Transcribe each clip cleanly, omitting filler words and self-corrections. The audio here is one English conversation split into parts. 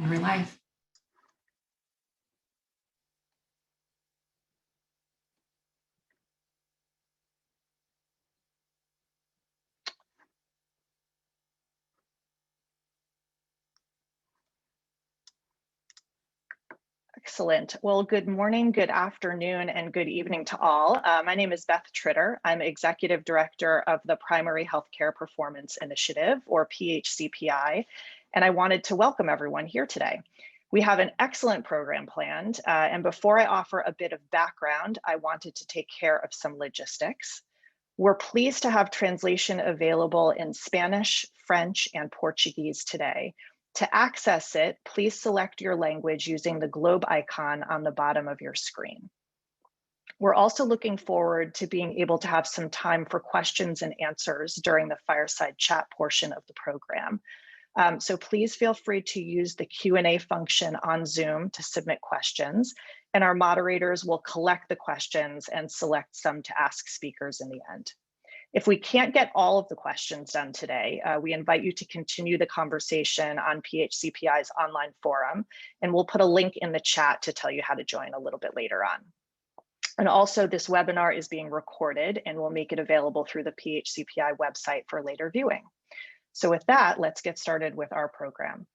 And we're live. Excellent. Well, good morning, good afternoon, and good evening to all. My name is Beth Tritter. I'm Executive Director of the Primary Healthcare Performance Initiative, or PHCPI, and I wanted to welcome everyone here today. We have an excellent program planned, and before I offer a bit of background, I wanted to take care of some logistics. We're pleased to have translation available in Spanish, French, and Portuguese today. To access it, please select your language using the globe icon on the bottom of your screen. We're also looking forward to being able to have some time for questions and answers during the fireside chat portion of the program. So please feel free to use the Q&A function on Zoom to submit questions, and our moderators will collect the questions and select some to ask speakers in the end. If we can't get all of the questions done today, we invite you to continue the conversation on PHCPI's online forum, and we'll put a link in the chat to tell you how to join a little bit later on. And also, this webinar is being recorded and we'll make it available through the PHCPI website for later viewing. So with that, let's get started with our program.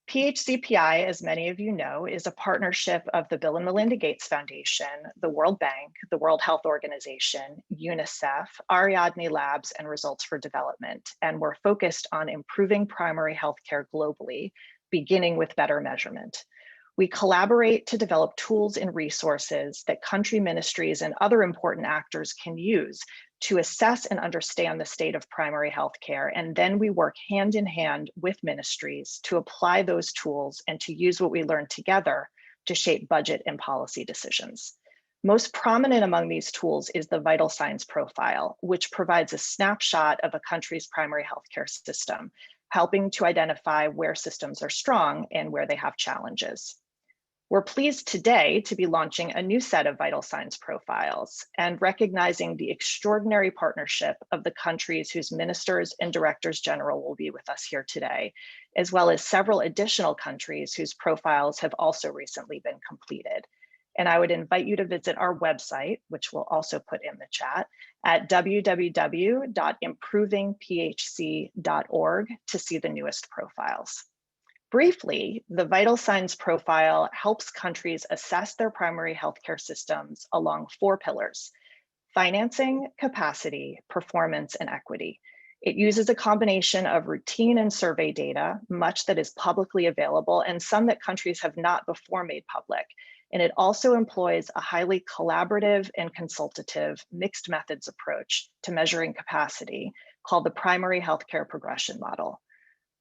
PHCPI, as many of you know, is a partnership of the Bill and Melinda Gates Foundation, the World Bank, the World Health Organization, UNICEF, Ariadne Labs, and Results for Development. And we're focused on improving primary healthcare globally, beginning with better measurement. We collaborate to develop tools and resources that country ministries and other important actors can use to assess and understand the state of primary health care. And then we work hand in hand with ministries to apply those tools and to use what we learn together to shape budget and policy decisions. Most prominent among these tools is the Vital Signs Profile, which provides a snapshot of a country's primary healthcare system, helping to identify where systems are strong and where they have challenges. We're pleased today to be launching a new set of Vital Signs Profiles and recognizing the extraordinary partnership of the countries whose ministers and directors general will be with us here today, as well as several additional countries whose profiles have also recently been completed. And I would invite you to visit our website, which we'll also put in the chat, at www.improvingphc.org to see the newest profiles. Briefly, the Vital Signs Profile helps countries assess their primary healthcare systems along 4 pillars: financing, capacity, performance, and equity. It uses a combination of routine and survey data, much that is publicly available and some that countries have not before made public. And it also employs a highly collaborative and consultative mixed methods approach to measuring capacity called the Primary Healthcare Progression Model.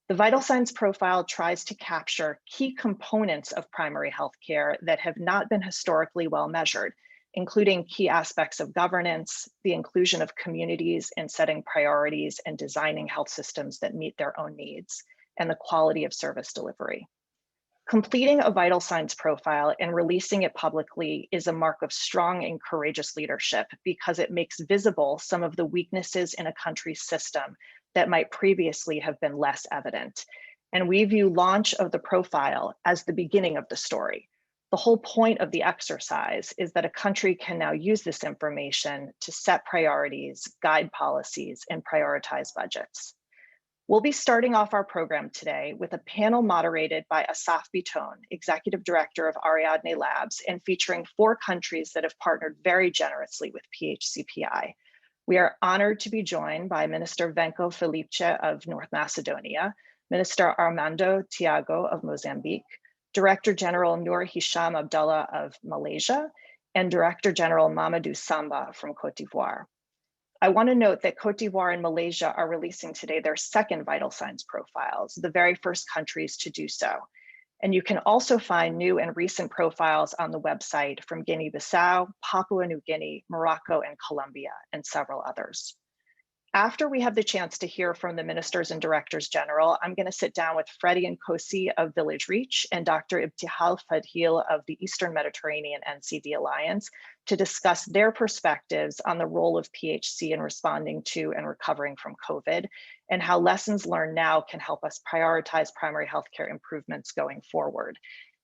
The Vital Signs Profile tries to capture key components of primary healthcare that have not been historically well measured, including key aspects of governance, the inclusion of communities in setting priorities and designing health systems that meet their own needs, and the quality of service delivery. Completing a Vital Signs Profile and releasing it publicly is a mark of strong and courageous leadership because it makes visible some of the weaknesses in a country's system that might previously have been less evident. And we view launch of the profile as the beginning of the story. The whole point of the exercise is that a country can now use this information to set priorities, guide policies, and prioritize budgets. We'll be starting off our program today with a panel moderated by Asaf, Executive Director of Ariadne Labs, and featuring 4 countries that have partnered very generously with PHCPI. We are honored to be joined by Minister Venko Filipce of North Macedonia, Minister Armindo Tiago of Mozambique, Director General Noor Hisham Abdullah of Malaysia, and Director General Mamadou Samba from Cote d'Ivoire. I want to note that Cote d'Ivoire and Malaysia are releasing today their second Vital Signs Profiles, the very first countries to do so. And you can also find new and recent profiles on the website from Guinea-Bissau, Papua New Guinea, Morocco, and Colombia, and several others. After we have the chance to hear from the Ministers and Directors General, I'm going to sit down with Freddie and Kosi of Village Reach and Dr. Ibtihal Fadhil of the Eastern Mediterranean NCD Alliance to discuss their perspectives on the role of PHC in responding to and recovering from COVID, and how lessons learned now can help us prioritize primary healthcare improvements going forward.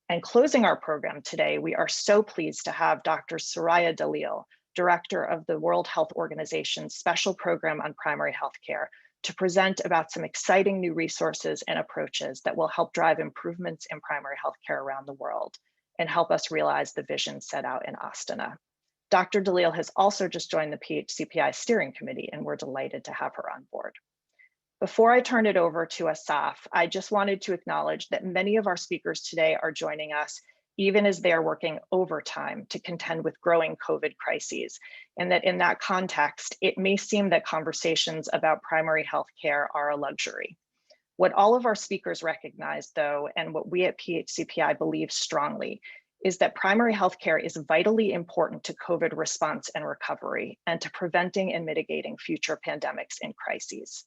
And closing our program today, we are so pleased to have Dr. Soraya Dalil, Director of the World Health Organization's Special Program on Primary Healthcare, to present about some exciting new resources and approaches that will help drive improvements in primary healthcare around the world and help us realize the vision set out in Astana. Dr. Dalil has also just joined the PHCPI Steering Committee, and we're delighted to have her on board. Before I turn it over to Asaf, I just wanted to acknowledge that many of our speakers today are joining us even as they are working overtime to contend with growing COVID crises, and that in that context, it may seem that conversations about primary health care are a luxury. What all of our speakers recognize, though, and what we at PHCPI believe strongly, is that primary health care is vitally important to COVID response and recovery, and to preventing and mitigating future pandemics and crises.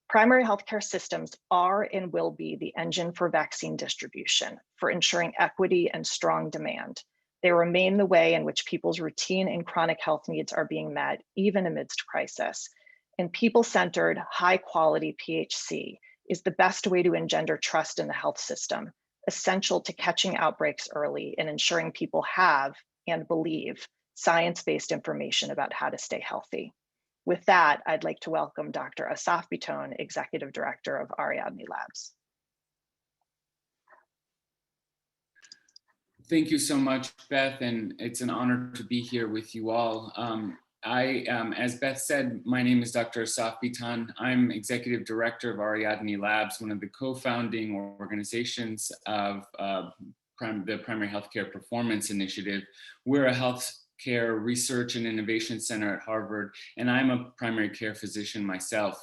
Primary healthcare systems are and will be the engine for vaccine distribution, for ensuring equity and strong demand. They remain the way in which people's routine and chronic health needs are being met, even amidst crisis. And people-centered, high-quality PHC is the best way to engender trust in the health system, essential to catching outbreaks early and ensuring people have and believe science-based information about how to stay healthy. With that, I'd like to welcome Dr. Asaf Bitton, Executive Director of Ariadne Labs. Thank you so much, Beth, and it's an honor to be here with you all. As Beth said, my name is Dr. Asaf Bitton. I'm Executive Director of Ariadne Labs, one of the co-founding organizations of the Primary Healthcare Performance Initiative. We're a health care research and innovation center at Harvard, and I'm a primary care physician myself.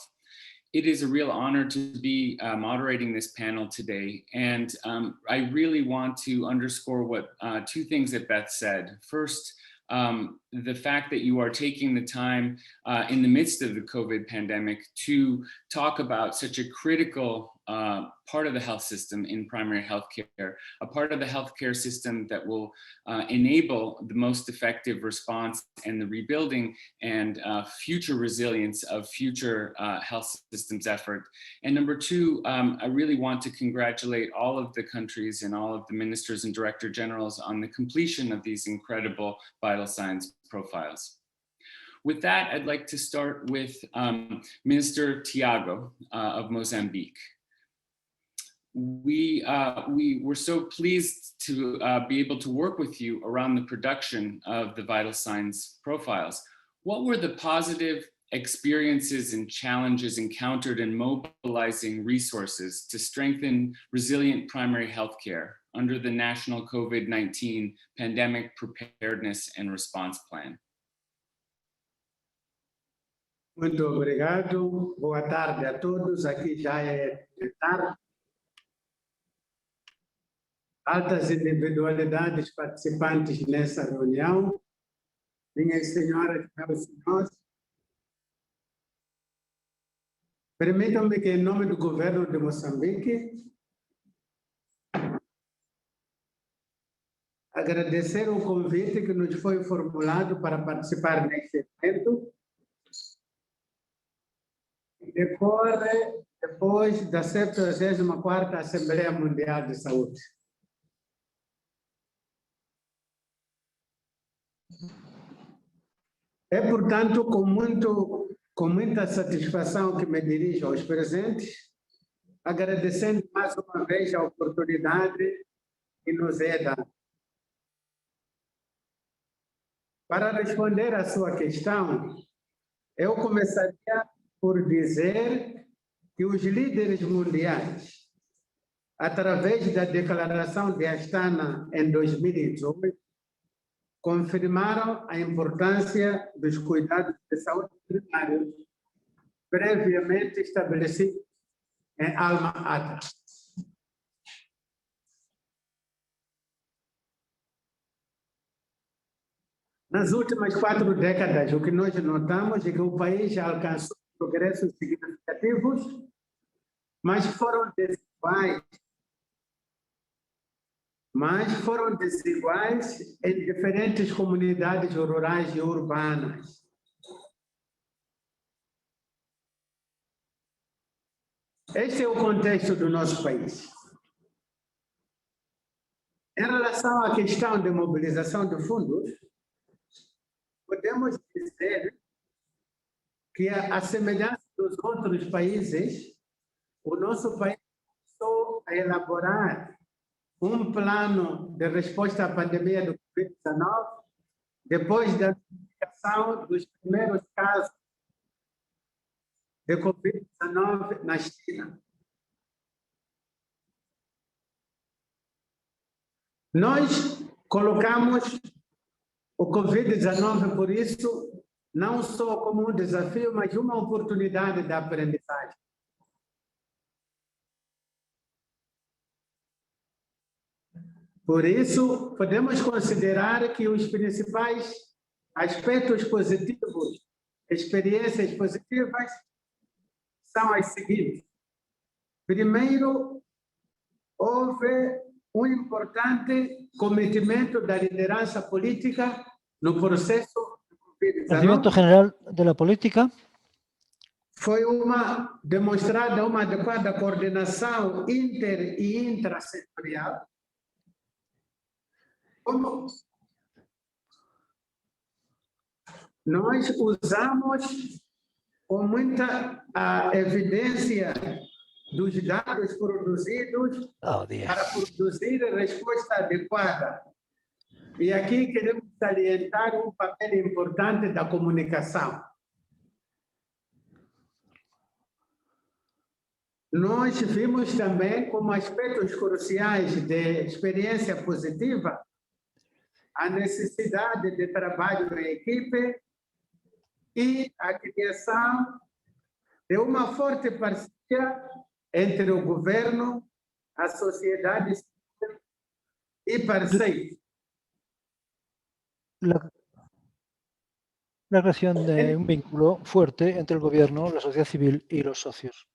It is a real honor to be moderating this panel today, and I really want to underscore what two things that Beth said. First, the fact that you are taking the time in the midst of the COVID pandemic to talk about such a critical part of the health system in primary healthcare, a part of the healthcare system that will enable the most effective response and the rebuilding and future resilience of future health systems effort. And number two, I really want to congratulate all of the countries and all of the ministers and director generals on the completion of these incredible vital signs profiles. With that, I'd like to start with Minister Tiago of Mozambique. We were so pleased to be able to work with you around the production of the vital signs profiles. What were the positive experiences and challenges encountered in mobilizing resources to strengthen resilient primary health care under the National COVID-19 Pandemic Preparedness and Response Plan? Muito obrigado. Boa tarde a todos. Aqui já é tarde. Altas individualidades participantes nessa reunião, minhas senhoras e meus senhores, permitam-me que, em nome do governo de Moçambique, agradecer o convite que nos foi formulado para participar neste evento, que decorre depois da 74ª Assembleia Mundial de Saúde. É, portanto, com muita satisfação que me dirijo aos presentes, agradecendo mais uma vez a oportunidade que nos é dada. Para responder à sua questão, eu começaria por dizer que os líderes mundiais, através da Declaração de Astana em 2018, confirmaram a importância dos cuidados de saúde primários previamente estabelecidos em Alma-Ata. Nas últimas 4 décadas, o que nós notamos é que o país alcançou progressos significativos, mas foram desiguais em diferentes comunidades rurais e urbanas. Este é o contexto do nosso país. Em relação à questão de mobilização de fundos, podemos dizer que, à semelhança dos outros países, o nosso país começou a elaborar um plano de resposta à pandemia do Covid-19 depois da notificação dos primeiros casos de Covid-19 na China. Nós colocamos o Covid-19, por isso, não só como um desafio, mas uma oportunidade de aprendizagem. Por isso, podemos considerar que os principais aspectos positivos, experiências positivas, são as seguintes. Primeiro, houve um importante cometimento da liderança política no processo de Conocimiento general de la política. Foi demonstrada uma adequada coordenação inter e intrasetorial. Como nós usamos com muita evidência dos dados produzidos para produzir a resposta adequada. E aqui queremos salientar um papel importante da comunicação. Nós vimos também como aspectos cruciais de experiência positiva a necessidade de trabalho em equipe e a criação de uma forte parceria entre o governo, a sociedade civil e parceiros. La creación de un vínculo fuerte entre el gobierno, la sociedad civil y los socios.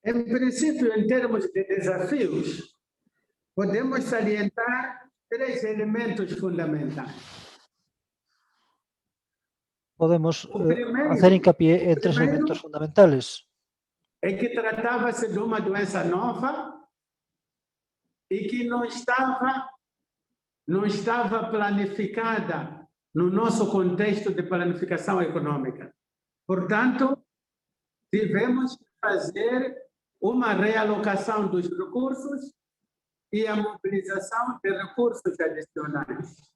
Em princípio, em termos de desafios, podemos salientar 3 elementos fundamentais. Podemos hacer hincapié en 3 elementos fundamentales. É que tratava-se de uma doença nova e que não estava planificada no nosso contexto de planificação econômica. Portanto, tivemos que fazer uma realocação dos recursos e a mobilização de recursos adicionais.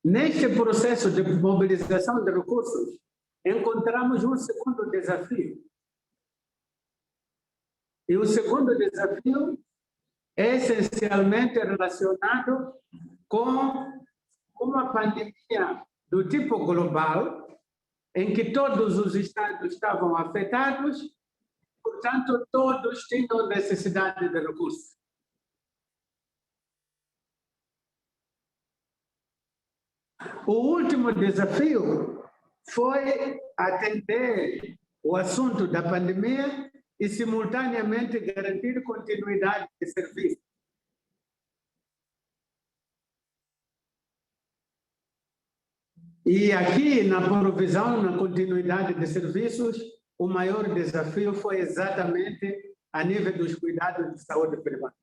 Neste processo de mobilização de recursos, encontramos um segundo desafio. E o segundo desafio é essencialmente relacionado com uma pandemia do tipo global, em que todos os estados estavam afetados, portanto, todos tinham necessidade de recursos. O último desafio foi atender o assunto da pandemia e, simultaneamente, garantir continuidade de serviço. E aqui, na provisão, na continuidade de serviços, o maior desafio foi exatamente a nível dos cuidados de saúde privada.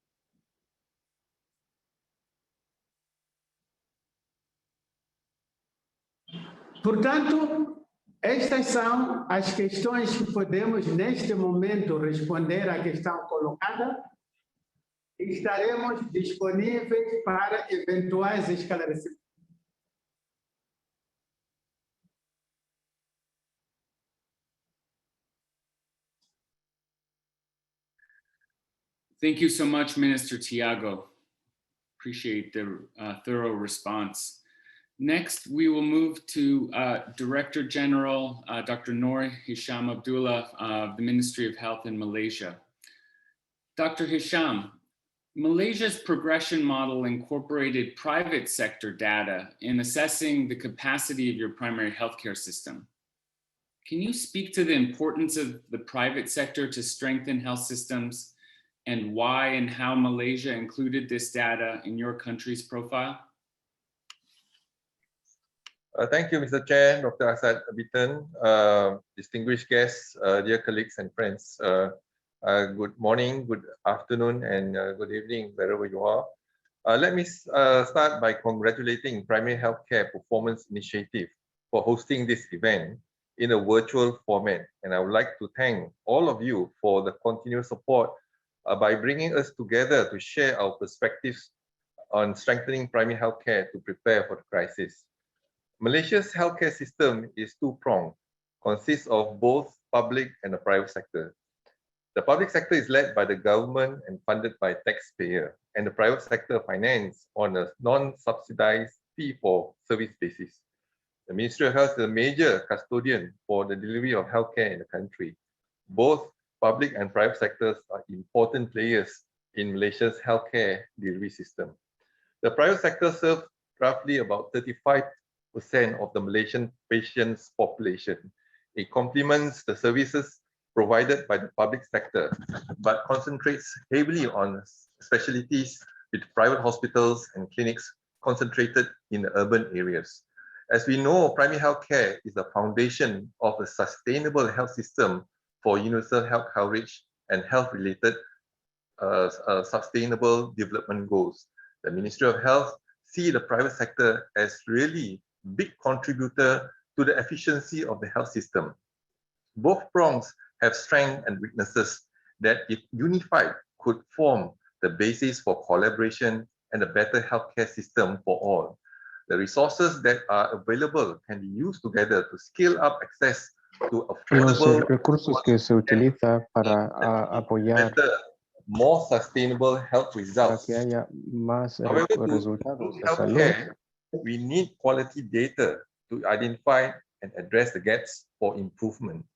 Portanto, estas são as questões que podemos, neste momento, responder à questão colocada e estaremos disponíveis para eventuais esclarecimentos. Thank you so much, Minister Tiago. Appreciate the thorough response. Next, we will move to Director General Dr. Noor Hisham Abdullah of the Ministry of Health in Malaysia. Dr. Hisham, Malaysia's progression model incorporated private sector data in assessing the capacity of your primary healthcare system. Can you speak to the importance of the private sector to strengthen health systems and why and how Malaysia included this data in your country's profile? Thank you, Mr. Chair, Dr. Asaf Bitton, distinguished guests, dear colleagues and friends. Good morning, good afternoon, and good evening, wherever you are. Let me start by congratulating Primary Healthcare Performance Initiative for hosting this event in a virtual format. And I would like to thank all of you for the continued support by bringing us together to share our perspectives on strengthening primary healthcare to prepare for the crisis. Malaysia's healthcare system is two-pronged, consists of both public and the private sector. The public sector is led by the government and funded by taxpayer, and the private sector financed on a non-subsidized fee-for-service basis. The Ministry of Health is a major custodian for the delivery of healthcare in the country. Both public and private sectors are important players in Malaysia's healthcare delivery system. The private sector serves roughly about 35% of the Malaysian patients' population. It complements the services provided by the public sector, but concentrates heavily on specialties with private hospitals and clinics concentrated in the urban areas. As we know, primary health care is the foundation of a sustainable health system for universal health coverage and health-related sustainable development goals. The Ministry of Health see the private sector as really big contributor to the efficiency of the health system. Both prongs have strengths and weaknesses that, if unified, could form the basis for collaboration and a better healthcare system for all. The resources that are available can be used together to scale up access to affordable recursos que se utiliza para apoyar better, more sustainable health results. para que haya más However, to resultados improve de salud. healthcare, we need quality data to identify and address the gaps for improvement.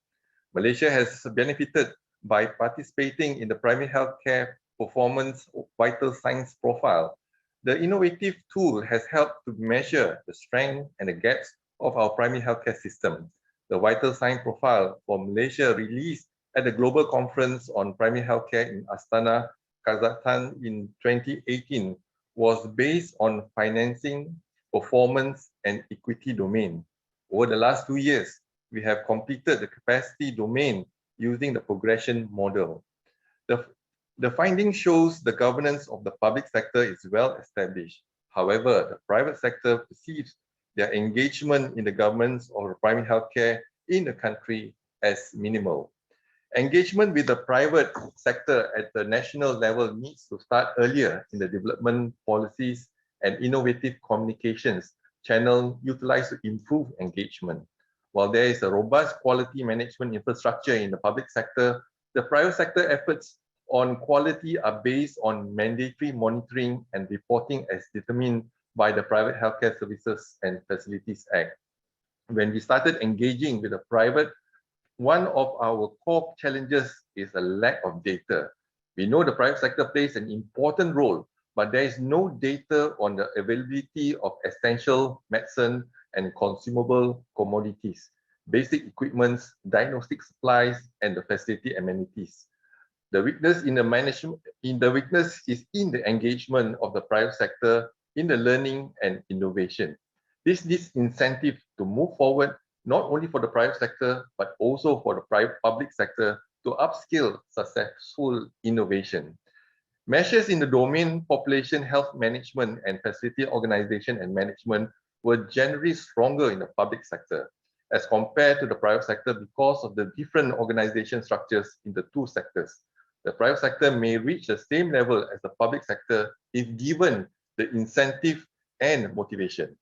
Malaysia has benefited by participating in the primary healthcare performance vital signs profile. The innovative tool has helped to measure the strength and the gaps of our primary healthcare system. The vital sign profile for Malaysia, released at the Global Conference on Primary Healthcare in Astana, Kazakhstan in 2018, was based on financing, performance, and equity domain. Over the last 2 years, we have completed the capacity domain using the progression model. The finding shows the governance of the public sector is well established. However, the private sector perceives their engagement in the governance of primary healthcare in the country as minimal. Engagement with the private sector at the national level needs to start earlier in the development policies and innovative communications channel utilized to improve engagement. While there is a robust quality management infrastructure in the public sector, the private sector efforts on quality are based on mandatory monitoring and reporting as determined by the Private Healthcare Services and Facilities Act. When we started engaging with the private, one of our core challenges is a lack of data. We know the private sector plays an important role, but there is no data on the availability of essential medicine and consumable commodities, basic equipment, diagnostic supplies, and the facility amenities. The weakness in the management, is in the engagement of the private sector in the learning and innovation. This needs incentive to move forward, not only for the private sector, but also for the public sector to upskill successful innovation. Measures in the domain population health management and facility organization and management were generally stronger in the public sector as compared to the private sector because of the different organization structures in the two sectors. The private sector may reach the same level as the public sector if given the incentive and motivation.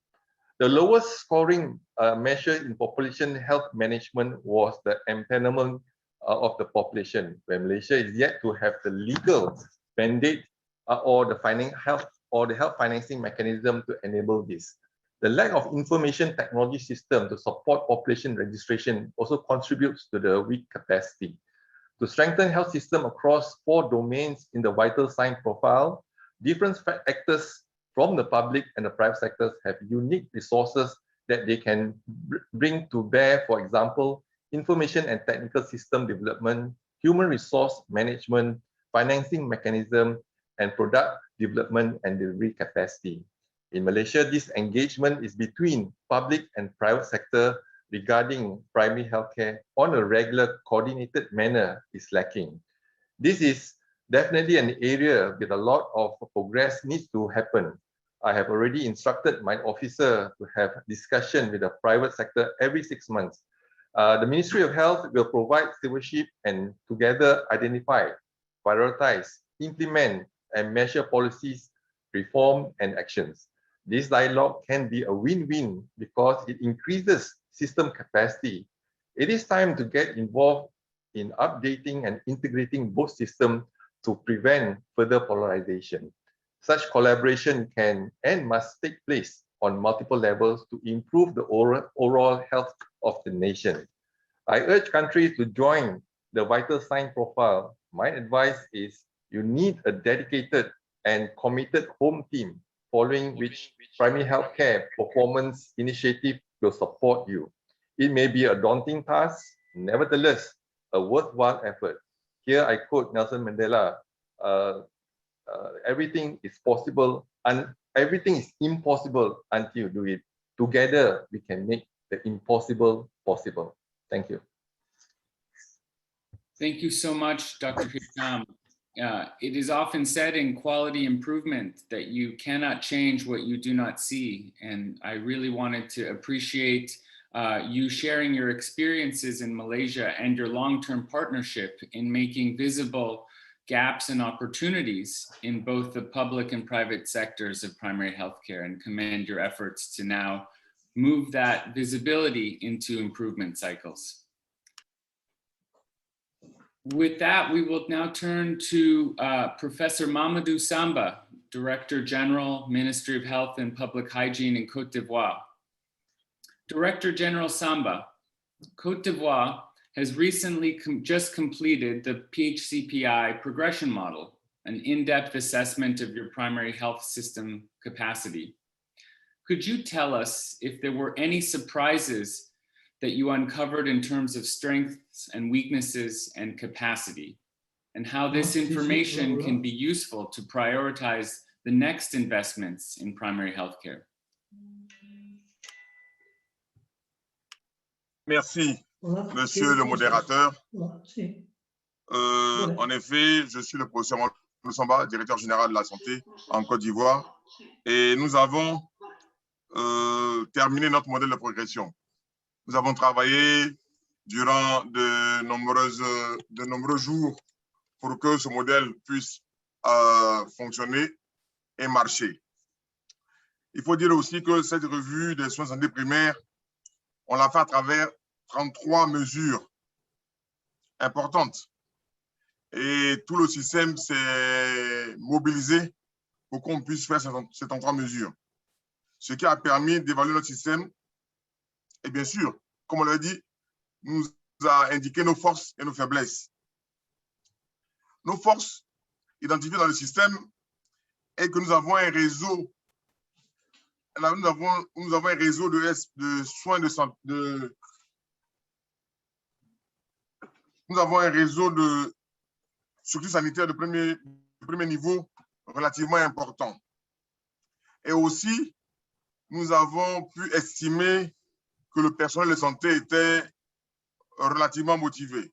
The lowest scoring measure in population health management was the empanelment of the population, where Malaysia is yet to have the legal mandate or the health financing mechanism to enable this. The lack of information technology system to support population registration also contributes to the weak capacity. To strengthen health system across 4 domains in the vital sign profile, different actors from the public and the private sectors have unique resources that they can bring to bear, for example, information and technical system development, human resource management, financing mechanism, and product development and delivery capacity. In Malaysia, this engagement is between public and private sector regarding primary healthcare on a regular, coordinated manner is lacking. This is definitely an area with a lot of progress needs to happen. I have already instructed my officer to have discussion with the private sector every 6 months. The Ministry of Health will provide stewardship and together identify, prioritize, implement, and measure policies, reform, and actions. This dialogue can be a win-win because it increases system capacity. It is time to get involved in updating and integrating both systems to prevent further polarization. Such collaboration can and must take place on multiple levels to improve the overall health of the nation. I urge countries to join the vital sign profile. My advice is you need a dedicated and committed home team, following which primary healthcare performance initiative will support you. It may be a daunting task, nevertheless, a worthwhile effort. Here I quote Nelson Mandela, everything is possible and everything is impossible until you do it. Together, we can make the impossible possible. Thank you. Thank you so much, Dr. Hisham. It is often said in quality improvement that you cannot change what you do not see. And I really wanted to appreciate you sharing your experiences in Malaysia and your long-term partnership in making visible gaps and opportunities in both the public and private sectors of primary healthcare, and commend your efforts to now move that visibility into improvement cycles. With that, we will now turn to Professor Mamadou Samba, Director General, Ministry of Health and Public Hygiene in Côte d'Ivoire. Director General Samba, Côte d'Ivoire has recently just completed the PHCPI progression model, an in-depth assessment of your primary health system capacity. Could you tell us if there were any surprises that you uncovered in terms of strengths and weaknesses and capacity, and how this information can be useful to prioritize the next investments in primary healthcare? Merci, monsieur le modérateur. En effet, je suis le professeur Mamadou Samba, directeur général de la santé en Côte d'Ivoire, et nous avons terminé notre modèle de progression. Nous avons travaillé durant de nombreux jours pour que ce modèle puisse fonctionner et marcher. Il faut dire aussi que cette revue des soins de santé primaires, on l'a fait à travers 33 mesures importantes. Et tout le système s'est mobilisé pour qu'on puisse faire ces 33 mesures. Ce qui a permis d'évaluer notre système. Et bien sûr, comme on l'a dit, nous a indiqué nos forces et nos faiblesses. Nos forces identifiées dans le système est que nous avons un réseau. Nous avons un réseau de soins de santé. Nous avons un réseau de structures sanitaires de premier niveau relativement important. Et aussi, nous avons pu estimer que le personnel de santé était relativement motivé.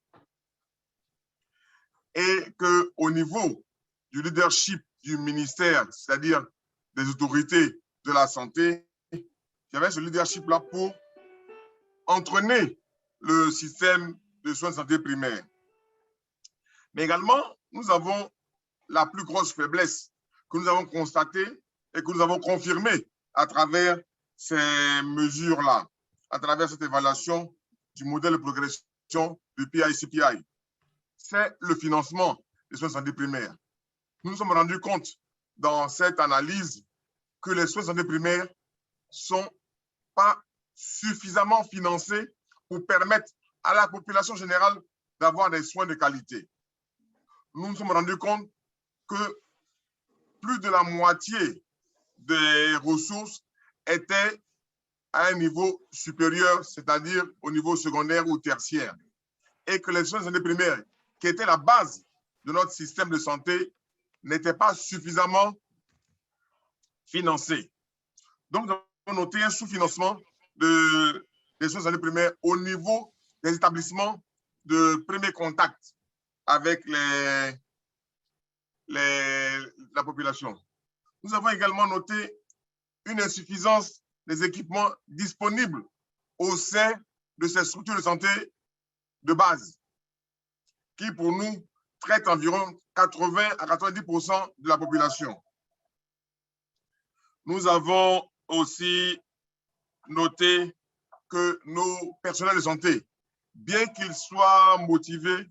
Et qu'au niveau du leadership du ministère, c'est-à-dire des autorités de la santé, il y avait ce leadership-là pour entraîner le système de soins de santé primaire. Mais également, nous avons la plus grosse faiblesse que nous avons constatée et que nous avons confirmée à travers ces mesures-là, à travers cette évaluation du modèle de progression du PHCPI. C'est le financement des soins de santé primaire. Nous nous sommes rendus compte dans cette analyse que les soins de santé primaire ne sont pas suffisamment financés pour permettre à la population générale d'avoir des soins de qualité. Nous nous sommes rendus compte que plus de la moitié des ressources étaient à un niveau supérieur, c'est-à-dire au niveau secondaire ou tertiaire, et que les soins de santé primaires, qui étaient la base de notre système de santé, n'étaient pas suffisamment financés. Donc, nous avons noté un sous-financement des soins de santé primaires au niveau des établissements de premier contact avec la population. Nous avons également noté une insuffisance des équipements disponibles au sein de ces structures de santé de base, qui pour nous traitent environ 80 à 90% de la population. Nous avons aussi noté que nos personnels de santé, bien qu'ils soient motivés,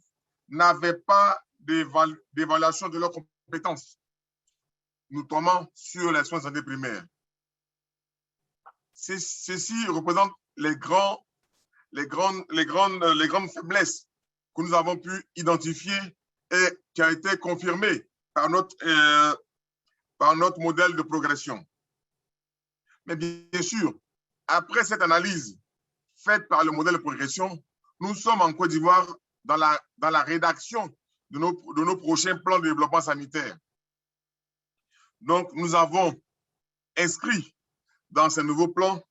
n'avaient pas d'évaluation de leurs compétences, notamment sur les soins de santé primaires. Ceci représente les grandes faiblesses que nous avons pu identifier et qui a été confirmée par notre modèle de progression. Mais bien sûr, après cette analyse faite par le modèle de progression, nous sommes en Côte d'Ivoire dans la rédaction de nos prochains plans de développement sanitaire. Donc, nous avons inscrit dans ces nouveaux plans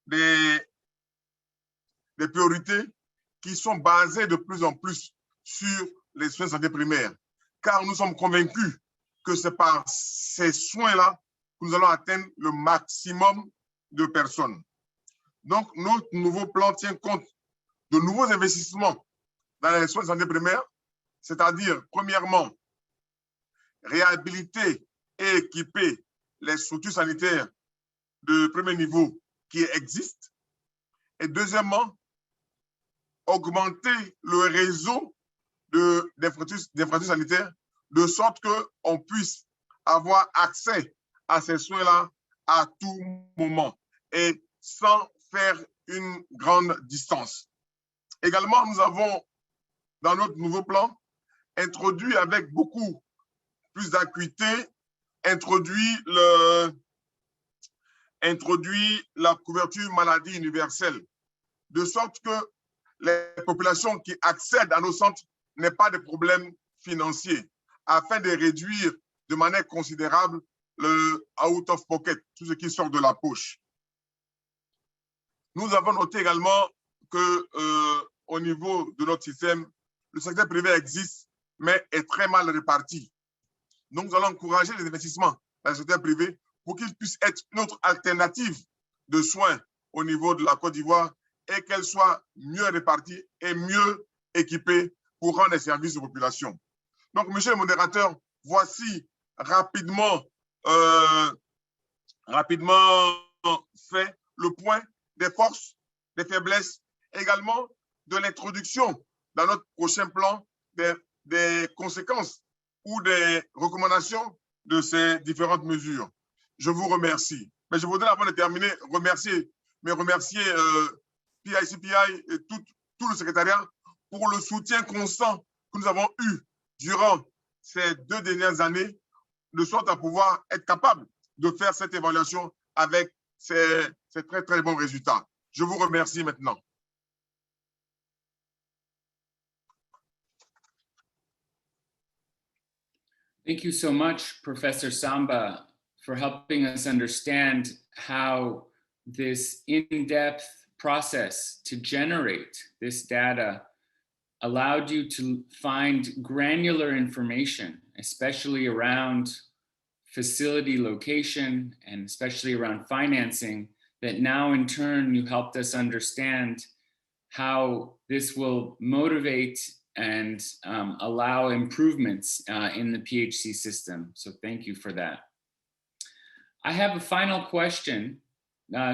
des priorités qui sont basées de plus en plus sur les soins de santé primaires, car nous sommes convaincus que c'est par ces soins-là que nous allons atteindre le maximum de personnes. Donc, notre nouveau plan tient compte de nouveaux investissements dans les soins de santé primaires, c'est-à-dire, premièrement, réhabiliter et équiper les structures sanitaires de premier niveau qui existent. Et deuxièmement, augmenter le réseau d'infrastructures sanitaires de sorte qu'on puisse avoir accès à ces soins-là à tout moment et sans faire une grande distance. Également, nous avons, dans notre nouveau plan, introduit avec beaucoup plus d'acuité, introduit la couverture maladie universelle, de sorte que les populations qui accèdent à nos centres n'aient pas de problèmes financiers, afin de réduire de manière considérable le out of pocket, tout ce qui sort de la poche. Nous avons noté également que au niveau de notre système, le secteur privé existe, mais est très mal réparti. Donc, nous allons encourager les investissements dans le secteur privé pour qu'il puisse être une autre alternative de soins au niveau de la Côte d'Ivoire et qu'elle soit mieux répartie et mieux équipée pour rendre des services aux populations. Donc, monsieur le modérateur, voici rapidement fait le point des forces, des faiblesses, également de l'introduction dans notre prochain plan des conséquences ou des recommandations de ces différentes mesures. Je vous remercie. Mais je voudrais, avant de terminer, remercier PHCPI et tout le secrétariat pour le soutien constant que nous avons eu durant ces 2 dernières années, de sorte à pouvoir être capable de faire cette évaluation avec ces très, très bons résultats. Je vous remercie maintenant. Thank you so much, Professor Samba, for helping us understand how this in-depth process to generate this data allowed you to find granular information, especially around facility location and especially around financing, that now in turn you helped us understand how this will motivate and allow improvements in the PHC system. So thank you for that. I have a final question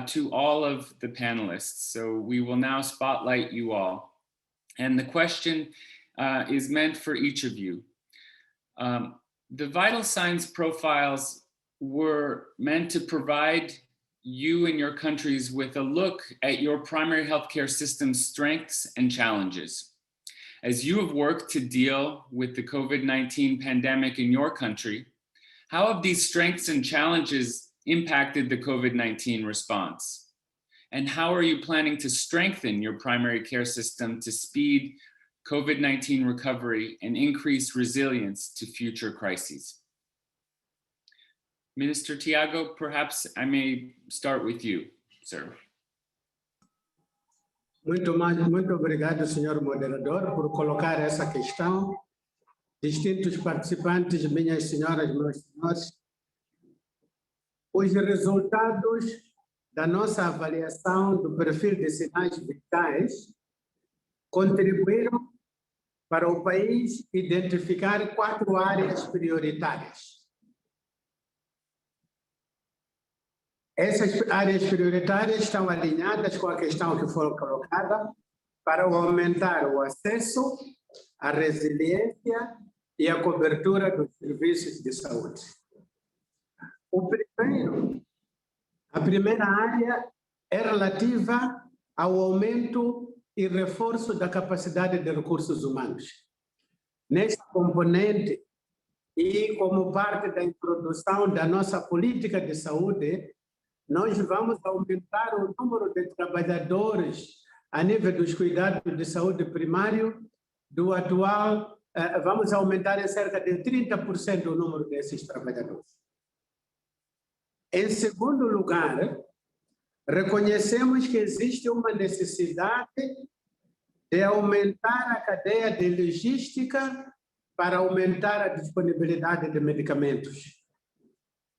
to all of the panelists. So we will now spotlight you all. And the question is meant for each of you. The vital signs profiles were meant to provide you and your countries with a look at your primary healthcare system's strengths and challenges. As you have worked to deal with the COVID-19 pandemic in your country, How have these strengths and challenges impacted the COVID-19 response? And how are you planning to strengthen your primary care system to speed COVID-19 recovery and increase resilience to future crises? Minister Tiago, perhaps I may start with you, sir. Muito obrigado, senhor moderador, por colocar essa questão. Distintos participantes, minhas senhoras, meus senhores, os resultados da nossa avaliação do perfil de sinais vitais contribuíram para o país identificar 4 áreas prioritárias. Essas áreas prioritárias estão alinhadas com a questão que foi colocada para aumentar o acesso, a resiliência e a cobertura dos serviços de saúde. A primeira área é relativa ao aumento e reforço da capacidade de recursos humanos. Neste componente, e como parte da introdução da nossa política de saúde, nós vamos aumentar o número de trabalhadores a nível dos cuidados de saúde primário do atual, vamos aumentar em cerca de 30% o número desses trabalhadores. Em segundo lugar, reconhecemos que existe uma necessidade de aumentar a cadeia de logística para aumentar a disponibilidade de medicamentos.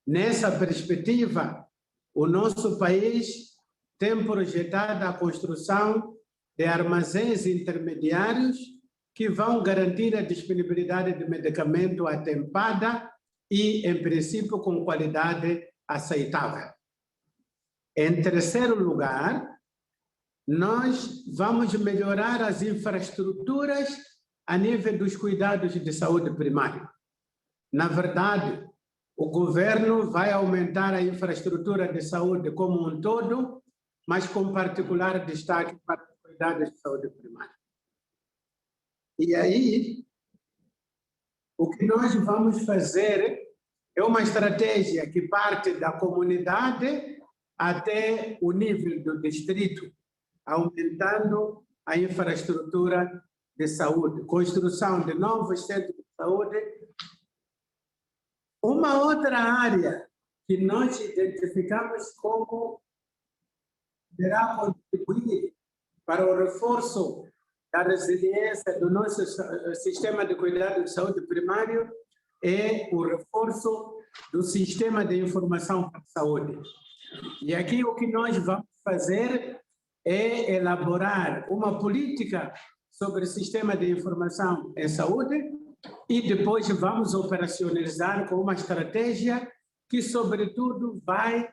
Nessa perspectiva, o nosso país tem projetado a construção de armazéns intermediários que vão garantir a disponibilidade de medicamento atempada e, em princípio, com qualidade aceitável. Em terceiro lugar, nós vamos melhorar as infraestruturas a nível dos cuidados de saúde primária. Na verdade, o governo vai aumentar a infraestrutura de saúde como um todo, mas com particular destaque para os cuidados de saúde primária. E aí, o que nós vamos fazer é uma estratégia que parte da comunidade até o nível do distrito, aumentando a infraestrutura de saúde, construção de novos centros de saúde. Uma outra área que nós identificamos como poderá contribuir para o reforço da resiliência do nosso sistema de cuidado de saúde primário é o reforço do sistema de informação para a saúde. E aqui o que nós vamos fazer é elaborar uma política sobre o sistema de informação em saúde e depois vamos operacionalizar com uma estratégia que, sobretudo, vai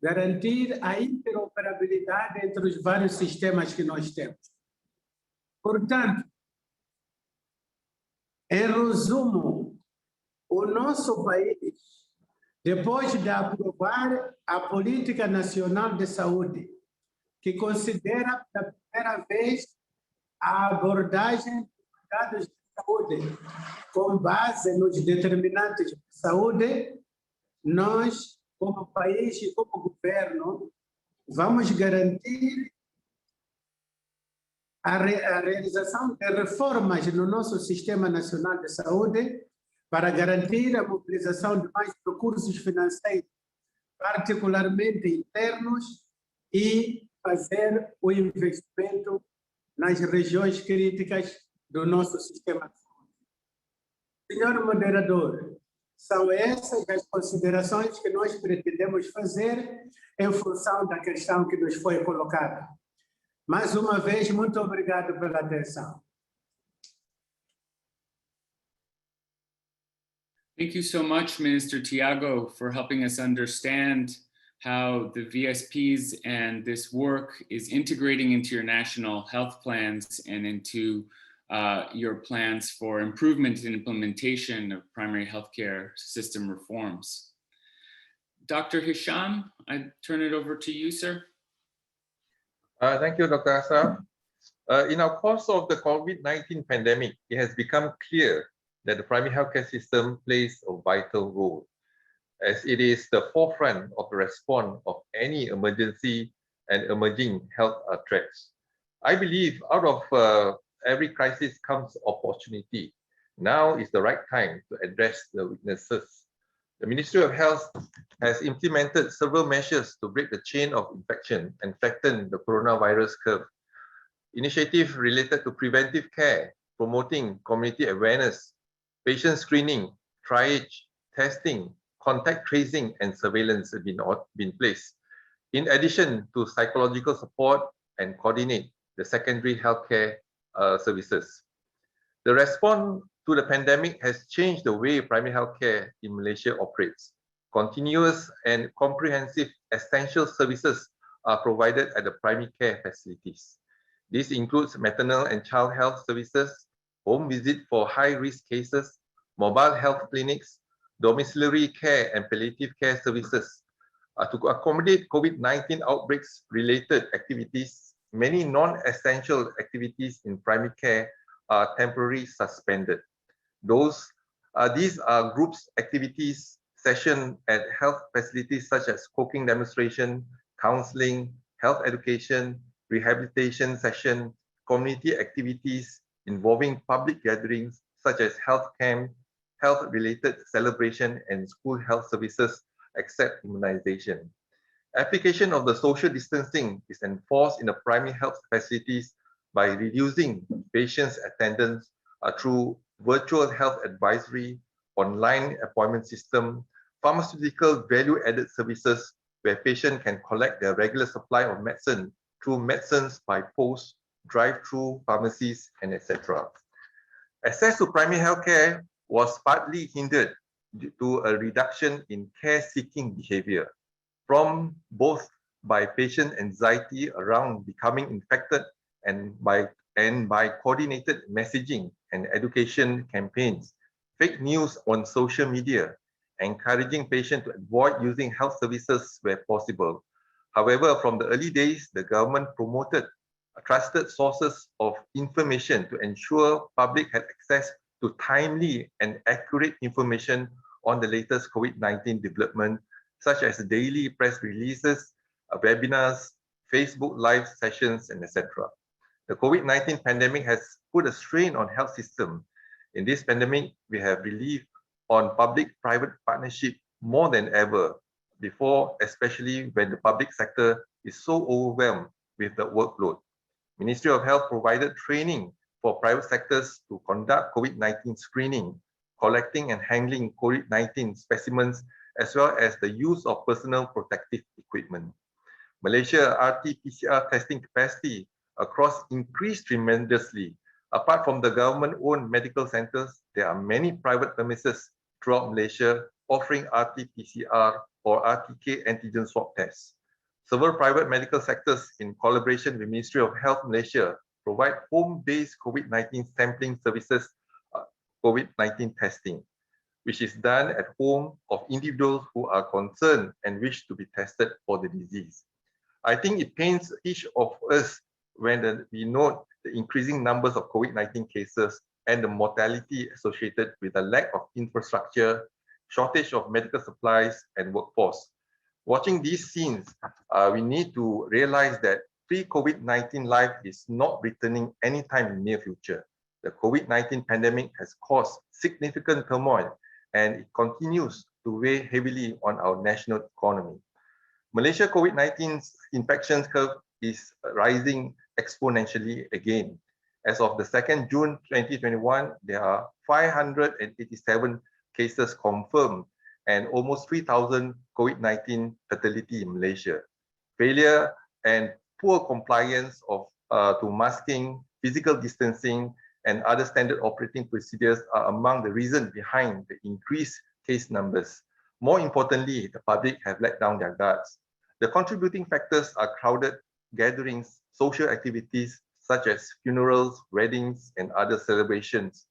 garantir a interoperabilidade entre os vários sistemas que nós temos. Portanto, em resumo, o nosso país, depois de aprovar a Política Nacional de Saúde, que considera pela primeira vez a abordagem de cuidados de saúde com base nos determinantes de saúde, nós, como país e como governo, vamos garantir a realização de reformas no nosso Sistema Nacional de Saúde para garantir a mobilização de mais recursos financeiros, particularmente internos, e fazer o investimento nas regiões críticas do nosso sistema de saúde. Senhor moderador, são essas as considerações que nós pretendemos fazer em função da questão que nos foi colocada. Mais uma vez, muito obrigado pela atenção. Thank you so much, Minister Tiago, for helping us understand how the VSPs and this work is integrating into your national health plans and into your plans for improvement and implementation of primary healthcare system reforms. Dr. Hisham, I turn it over to you, sir. Thank you, Dr. Asaf. In our course of the COVID-19 pandemic, it has become clear that the primary healthcare system plays a vital role as it is the forefront of the response of any emergency and emerging health threats. I believe out of every crisis comes opportunity. Now is the right time to address the weaknesses. The Ministry of Health has implemented several measures to break the chain of infection and flatten the coronavirus curve. Initiatives related to preventive care, promoting community awareness, patient screening, triage, testing, contact tracing, and surveillance have been placed. In addition to psychological support and coordinate the secondary healthcare services. The response to the pandemic has changed the way primary healthcare in Malaysia operates. Continuous and comprehensive essential services are provided at the primary care facilities. This includes maternal and child health services, home visit for high-risk cases, mobile health clinics, domiciliary care and palliative care services. To accommodate COVID-19 outbreaks related activities, many non-essential activities in primary care are temporarily suspended. These are groups activities, sessions at health facilities such as cooking demonstration, counseling, health education, rehabilitation session, community activities involving public gatherings such as health camp, health-related celebration, and school health services except immunization. Application of the social distancing is enforced in the primary health facilities by reducing patients' attendance through virtual health advisory, online appointment system, pharmaceutical value-added services where patients can collect their regular supply of medicine through medicines by post, drive-through pharmacies, and etc. Access to primary health care was partly hindered due to a reduction in care-seeking behavior from both by patient anxiety around becoming infected and by coordinated messaging and education campaigns, fake news on social media, encouraging patients to avoid using health services where possible. However, from the early days, the government promoted trusted sources of information to ensure public had access to timely and accurate information on the latest COVID-19 development, such as daily press releases, webinars, Facebook live sessions, and etc. The COVID-19 pandemic has put a strain on health system. In this pandemic, we have relied on public-private partnership more than ever before, especially when the public sector is so overwhelmed with the workload. Ministry of Health provided training for private sectors to conduct COVID-19 screening, collecting and handling COVID-19 specimens, as well as the use of personal protective equipment. Malaysia RT-PCR testing capacity across increased tremendously. Apart from the government-owned medical centers, there are many private premises throughout Malaysia offering RT-PCR or RTK antigen swab tests. Several private medical sectors, in collaboration with Ministry of Health Malaysia, provide home-based COVID-19 sampling services, COVID-19 testing, which is done at home of individuals who are concerned and wish to be tested for the disease. I think it pains each of us when we note the increasing numbers of COVID-19 cases and the mortality associated with the lack of infrastructure, shortage of medical supplies, and workforce. Watching these scenes, we need to realize that pre-COVID-19 life is not returning anytime in the near future. The COVID-19 pandemic has caused significant turmoil and it continues to weigh heavily on our national economy. Malaysia COVID-19 infections curve is rising exponentially again. As of the 2nd June 2021, there are 587 cases confirmed and almost 3,000 COVID-19 fatality in Malaysia. Failure and poor compliance to masking, physical distancing, and other standard operating procedures are among the reasons behind the increased case numbers. More importantly, the public have let down their guards. The contributing factors are crowded gatherings, social activities such as funerals, weddings, and other celebrations.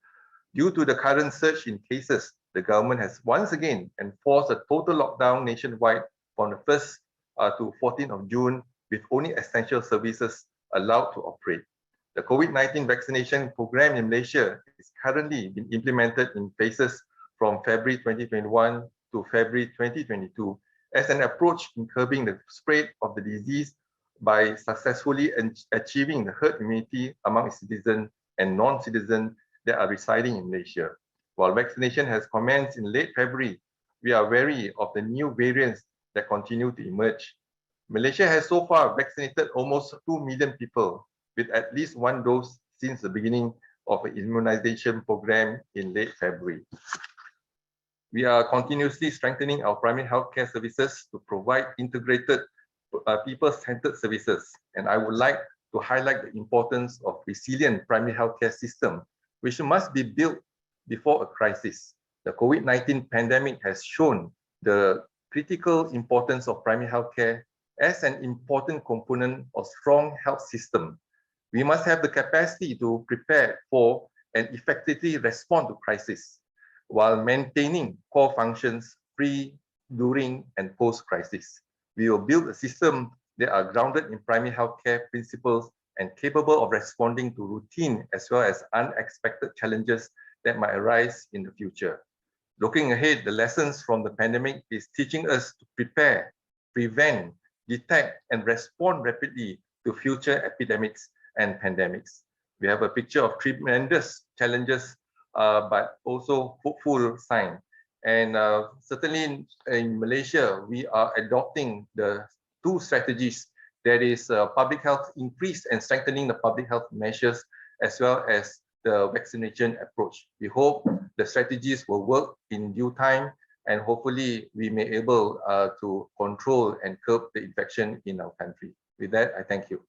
Due to the current surge in cases, the government has once again enforced a total lockdown nationwide from the 1st to 14th of June, with only essential services allowed to operate. The COVID-19 vaccination program in Malaysia is currently being implemented in phases from February 2021 to February 2022 as an approach in curbing the spread of the disease by successfully achieving the herd immunity among citizens and non-citizens that are residing in Malaysia. While vaccination has commenced in late February, we are wary of the new variants that continue to emerge. Malaysia has so far vaccinated almost 2 million people with at least one dose since the beginning of an immunization program in late February. We are continuously strengthening our primary healthcare services to provide integrated people-centered services. And I would like to highlight the importance of resilient primary healthcare system, which must be built before a crisis. The COVID-19 pandemic has shown the critical importance of primary healthcare as an important component of strong health system. We must have the capacity to prepare for and effectively respond to crisis while maintaining core functions pre, during, and post-crisis. We will build a system that are grounded in primary healthcare principles and capable of responding to routine as well as unexpected challenges that might arise in the future. Looking ahead, the lessons from the pandemic is teaching us to prepare, prevent, detect, and respond rapidly to future epidemics and pandemics. We have a picture of tremendous challenges, but also hopeful sign. And certainly in Malaysia, we are adopting the two strategies, that is public health increase and strengthening the public health measures as well as the vaccination approach. We hope the strategies will work in due time and hopefully we may able to control and curb the infection in our country. With that, I thank you.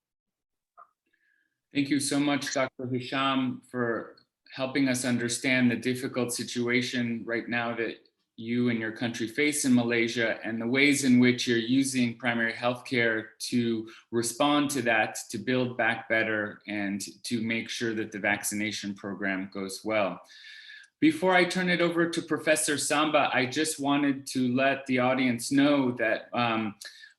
Thank you so much, Dr. Hisham, for helping us understand the difficult situation right now that you and your country face in Malaysia and the ways in which you're using primary healthcare to respond to that, to build back better and to make sure that the vaccination program goes well. Before I turn it over to Professor Samba, I just wanted to let the audience know that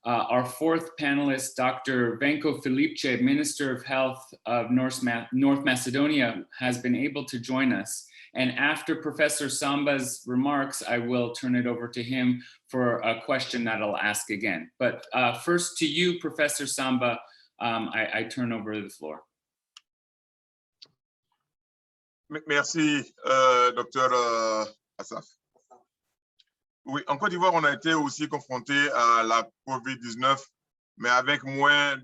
our fourth panelist, Dr. Venko Filipce, Minister of Health of North Macedonia, has been able to join us. And after Professor Samba's remarks, I will turn it over to him for a question that I'll ask again. But first to you, Professor Samba, I turn over the floor. Merci, Dr. Asaf. Oui, en Côte d'Ivoire, on a été aussi confronté à la COVID-19, mais avec moins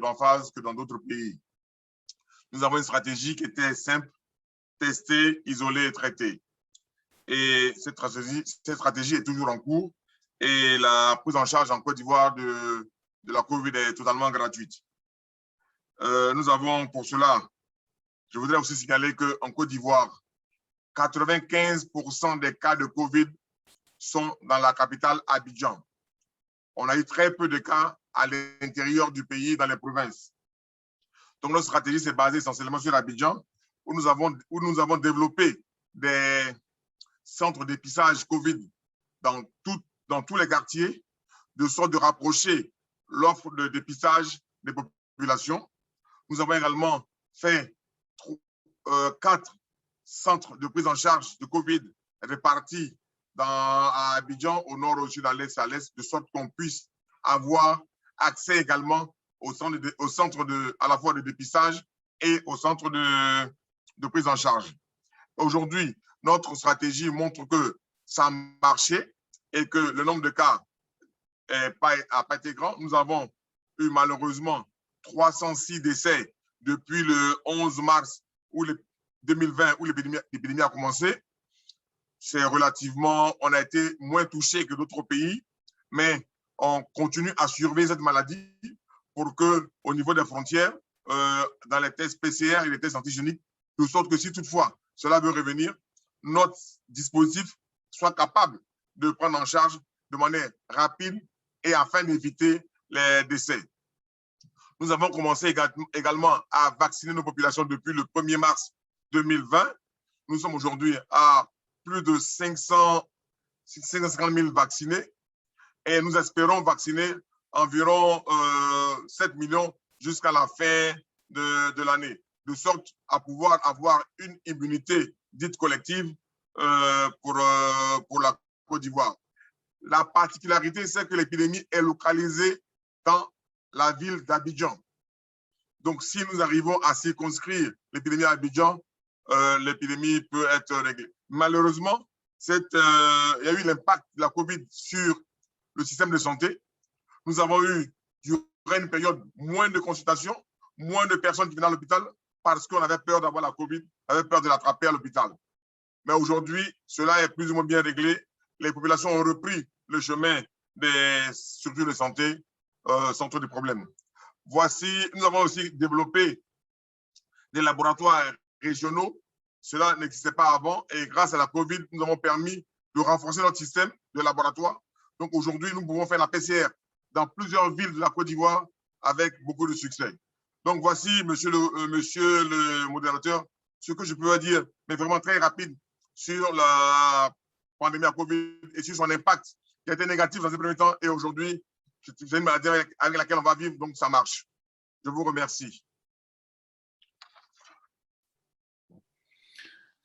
d'emphase que dans d'autres pays. Nous avons une stratégie qui était simple, tester, isoler et traiter. Et cette stratégie est toujours en cours et la prise en charge en Côte d'Ivoire de la COVID est totalement gratuite. Nous avons pour cela, je voudrais aussi signaler qu'en Côte d'Ivoire, 95% des cas de COVID sont dans la capitale Abidjan. On a eu très peu de cas à l'intérieur du pays, dans les provinces. Donc notre stratégie s'est basée essentiellement sur Abidjan, où nous avons développé des centres d'épisage COVID dans tous les quartiers, de sorte de rapprocher l'offre de dépistage des populations. Nous avons également fait 4 centres de prise en charge de COVID répartis à Abidjan, au nord, au sud, à l'est, de sorte qu'on puisse avoir accès également au centre à la fois de dépistage et au centre de prise en charge. Aujourd'hui, notre stratégie montre que ça a marché et que le nombre de cas n'a pas été grand. Nous avons eu malheureusement 306 décès depuis le 11 mars 2020 où l'épidémie a commencé. C'est relativement, on a été moins touché que d'autres pays, mais on continue à surveiller cette maladie pour que, au niveau des frontières, dans les tests PCR et les tests antigéniques, de sorte que si toutefois cela veut revenir, notre dispositif soit capable de prendre en charge de manière rapide et afin d'éviter les décès. Nous avons commencé également à vacciner nos populations depuis le 1er mars 2020. Nous sommes aujourd'hui à plus de 550 000 vaccinés et nous espérons vacciner environ 7 millions jusqu'à la fin de l'année, de sorte à pouvoir avoir une immunité dite collective pour la Côte d'Ivoire. La particularité, c'est que l'épidémie est localisée dans la ville d'Abidjan. Donc, si nous arrivons à circonscrire l'épidémie à Abidjan, l'épidémie peut être réglée. Malheureusement, il y a eu l'impact de la COVID sur le système de santé. Nous avons eu, durant une période, moins de consultations, moins de personnes qui venaient à l'hôpital parce qu'on avait peur d'avoir la COVID, on avait peur de l'attraper à l'hôpital. Mais aujourd'hui, cela est plus ou moins bien réglé. Les populations ont repris le chemin des structures de santé sans trop de problèmes. Voici, nous avons aussi développé des laboratoires régionaux. Cela n'existait pas avant et grâce à la COVID, nous avons permis de renforcer notre système de laboratoire. Donc aujourd'hui, nous pouvons faire la PCR dans plusieurs villes de la Côte d'Ivoire avec beaucoup de succès. Donc voici, monsieur le modérateur, ce que je peux dire, mais vraiment très rapide, sur la pandémie à COVID et sur son impact qui a été négatif dans ces premiers temps. Et aujourd'hui, c'est une maladie avec laquelle on va vivre, donc ça marche. Je vous remercie.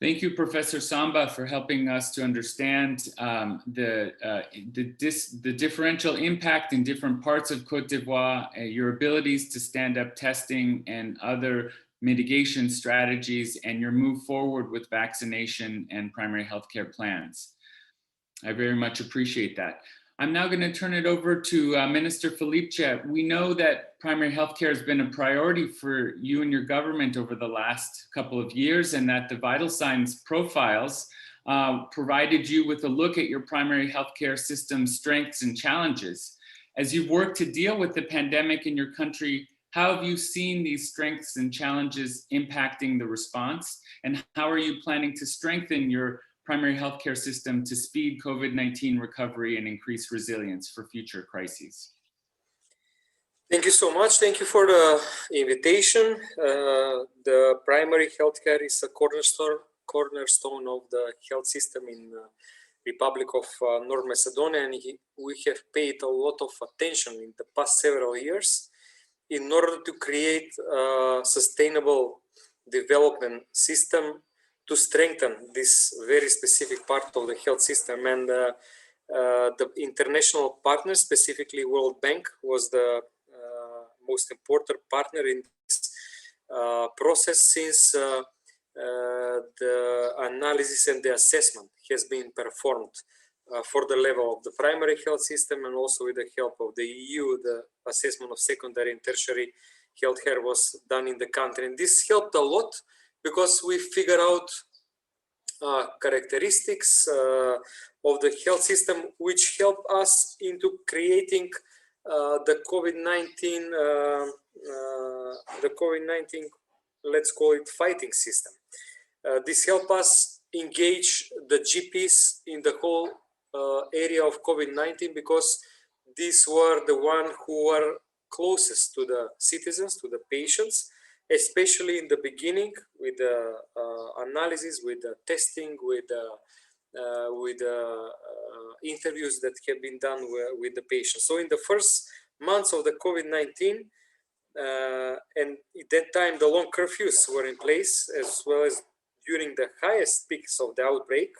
Thank you, Professor Samba, for helping us to understand the differential impact in different parts of Côte d'Ivoire, your abilities to stand up testing and other mitigation strategies, and your move forward with vaccination and primary healthcare plans. I very much appreciate that. I'm now going to turn it over to Minister Filipce. We know that primary healthcare has been a priority for you and your government over the last couple of years, and that the vital signs profiles provided you with a look at your primary healthcare system's strengths and challenges. As you've worked to deal with the pandemic in your country, how have you seen these strengths and challenges impacting the response? And how are you planning to strengthen your primary healthcare system to speed COVID-19 recovery and increase resilience for future crises? Thank you so much. Thank you for the invitation. The primary healthcare is a cornerstone of the health system in the Republic of North Macedonia, and we have paid a lot of attention in the past several years in order to create a sustainable development system to strengthen this very specific part of the health system. And the international partners, specifically World Bank, was the most important partner in this process, since the analysis and the assessment has been performed for the level of the primary health system, and also with the help of the EU, the assessment of secondary and tertiary healthcare was done in the country. And this helped a lot, because we figure out characteristics of the health system which help us into creating the COVID-19, let's call it fighting system. This help us engage the GPs in the whole area of COVID-19, because these were the ones who were closest to the citizens, to the patients, especially in the beginning, with the analysis, with the testing, with the interviews that have been done with the patients. So in the first months of the COVID-19, and at that time the long curfews were in place, as well as during the highest peaks of the outbreak,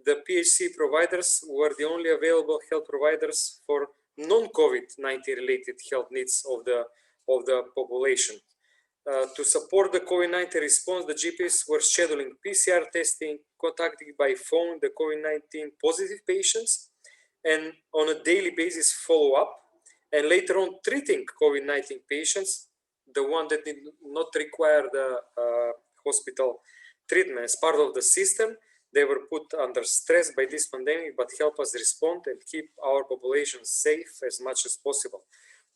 the PHC providers were the only available health providers for non-COVID-19 related health needs of the population. To support the COVID-19 response, the GPs were scheduling PCR testing, contacting by phone the COVID-19 positive patients, and on a daily basis follow-up, and later on treating COVID-19 patients, the one that did not require the hospital treatment. As part of the system, they were put under stress by this pandemic, but help us respond and keep our population safe as much as possible.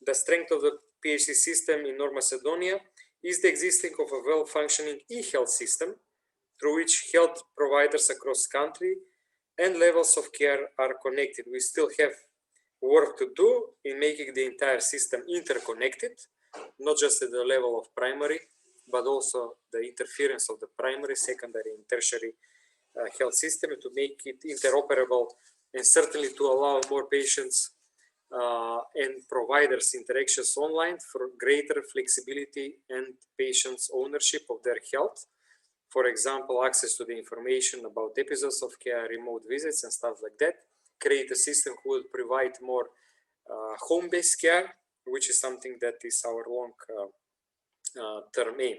The strength of the PHC system in North Macedonia is the existing of a well-functioning e-health system, through which health providers across country and levels of care are connected. We still have work to do in making the entire system interconnected, not just at the level of primary, but also the interference of the primary, secondary, and tertiary health system, to make it interoperable, and certainly to allow more patients and providers interactions online for greater flexibility and patients' ownership of their health. For example, access to the information about episodes of care, remote visits, and stuff like that, create a system who will provide more home-based care, which is something that is our long-term aim.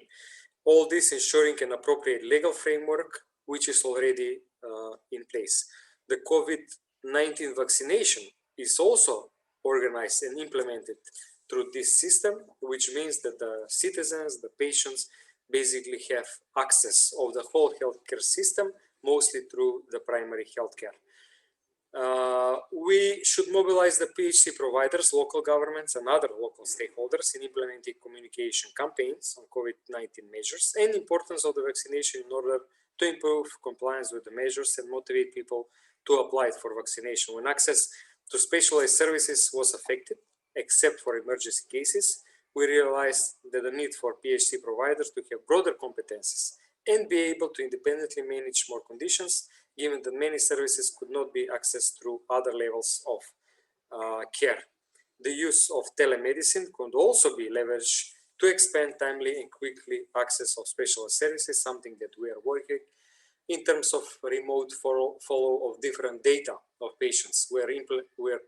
All this ensuring an appropriate legal framework, which is already in place. The COVID-19 vaccination is also organized and implemented through this system, which means that the citizens, the patients, basically have access of the whole healthcare system, mostly through the primary healthcare. We should mobilize the PHC providers, local governments, and other local stakeholders in implementing communication campaigns on COVID-19 measures and importance of the vaccination in order to improve compliance with the measures and motivate people to apply for vaccination. When access to specialized services was affected, except for emergency cases, we realized that the need for PHC providers to have broader competencies and be able to independently manage more conditions, given that many services could not be accessed through other levels of care. The use of telemedicine could also be leveraged to expand timely and quickly access of specialist services, something that we are working in terms of remote follow of different data of patients. We're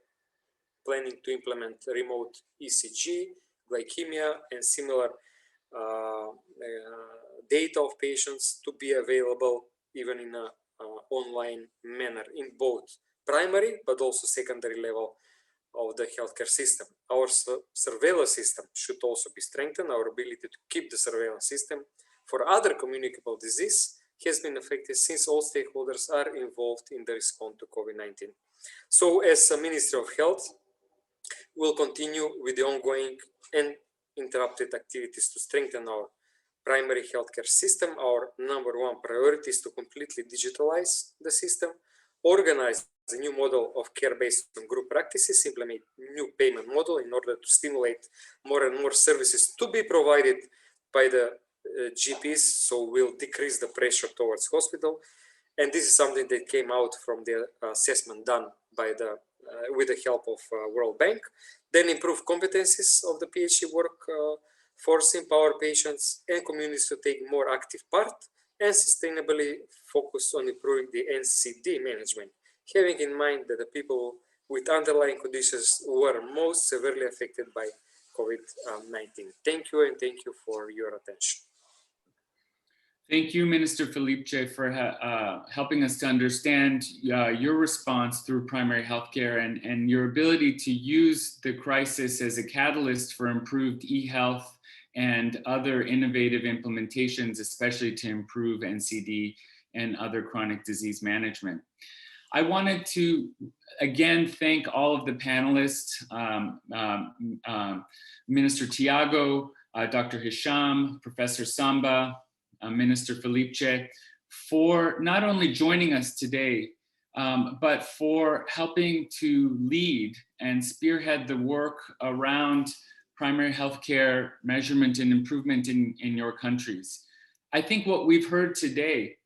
planning to implement remote ECG, glycemia, and similar data of patients to be available even in a online manner in both primary but also secondary level of the healthcare system. Our surveillance system should also be strengthened. Our ability to keep the surveillance system for other communicable disease has been effective since all stakeholders are involved in the response to COVID-19. So as a Ministry of Health, we'll continue with the ongoing and interrupted activities to strengthen our primary healthcare system. Our #1 priority is to completely digitalize the system, organize a new model of care based on group practices, implement new payment model in order to stimulate more and more services to be provided by the GPs, so we'll decrease the pressure towards hospital. And this is something that came out from the assessment done by the with the help of World Bank. Then improve competencies of the PHC workforce, empower patients and communities to take more active part, and sustainably focus on improving the NCD management, having in mind that the people with underlying conditions were most severely affected by COVID-19. Thank you, and thank you for your attention. Thank you, Minister Filipce, for helping us to understand your response through primary healthcare and your ability to use the crisis as a catalyst for improved e-health and other innovative implementations, especially to improve NCD and other chronic disease management. I wanted to again thank all of the panelists, Minister Tiago, Dr. Hisham, Professor Samba, Minister Filipce, for not only joining us today, but for helping to lead and spearhead the work around primary healthcare measurement and improvement in your countries. I think what we've heard today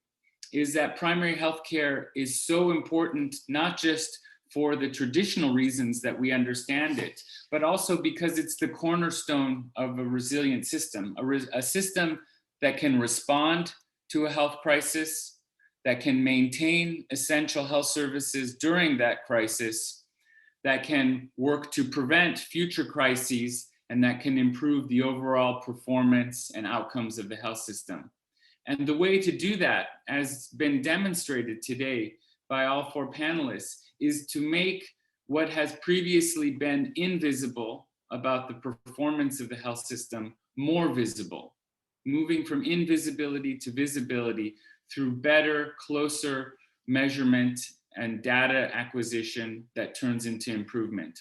is that primary healthcare is so important, not just for the traditional reasons that we understand it, but also because it's the cornerstone of a resilient system, a system that can respond to a health crisis, that can maintain essential health services during that crisis, that can work to prevent future crises, and that can improve the overall performance and outcomes of the health system. And the way to do that, as been demonstrated today by all four panelists, is to make what has previously been invisible about the performance of the health system more visible, moving from invisibility to visibility through better, closer measurement and data acquisition that turns into improvement.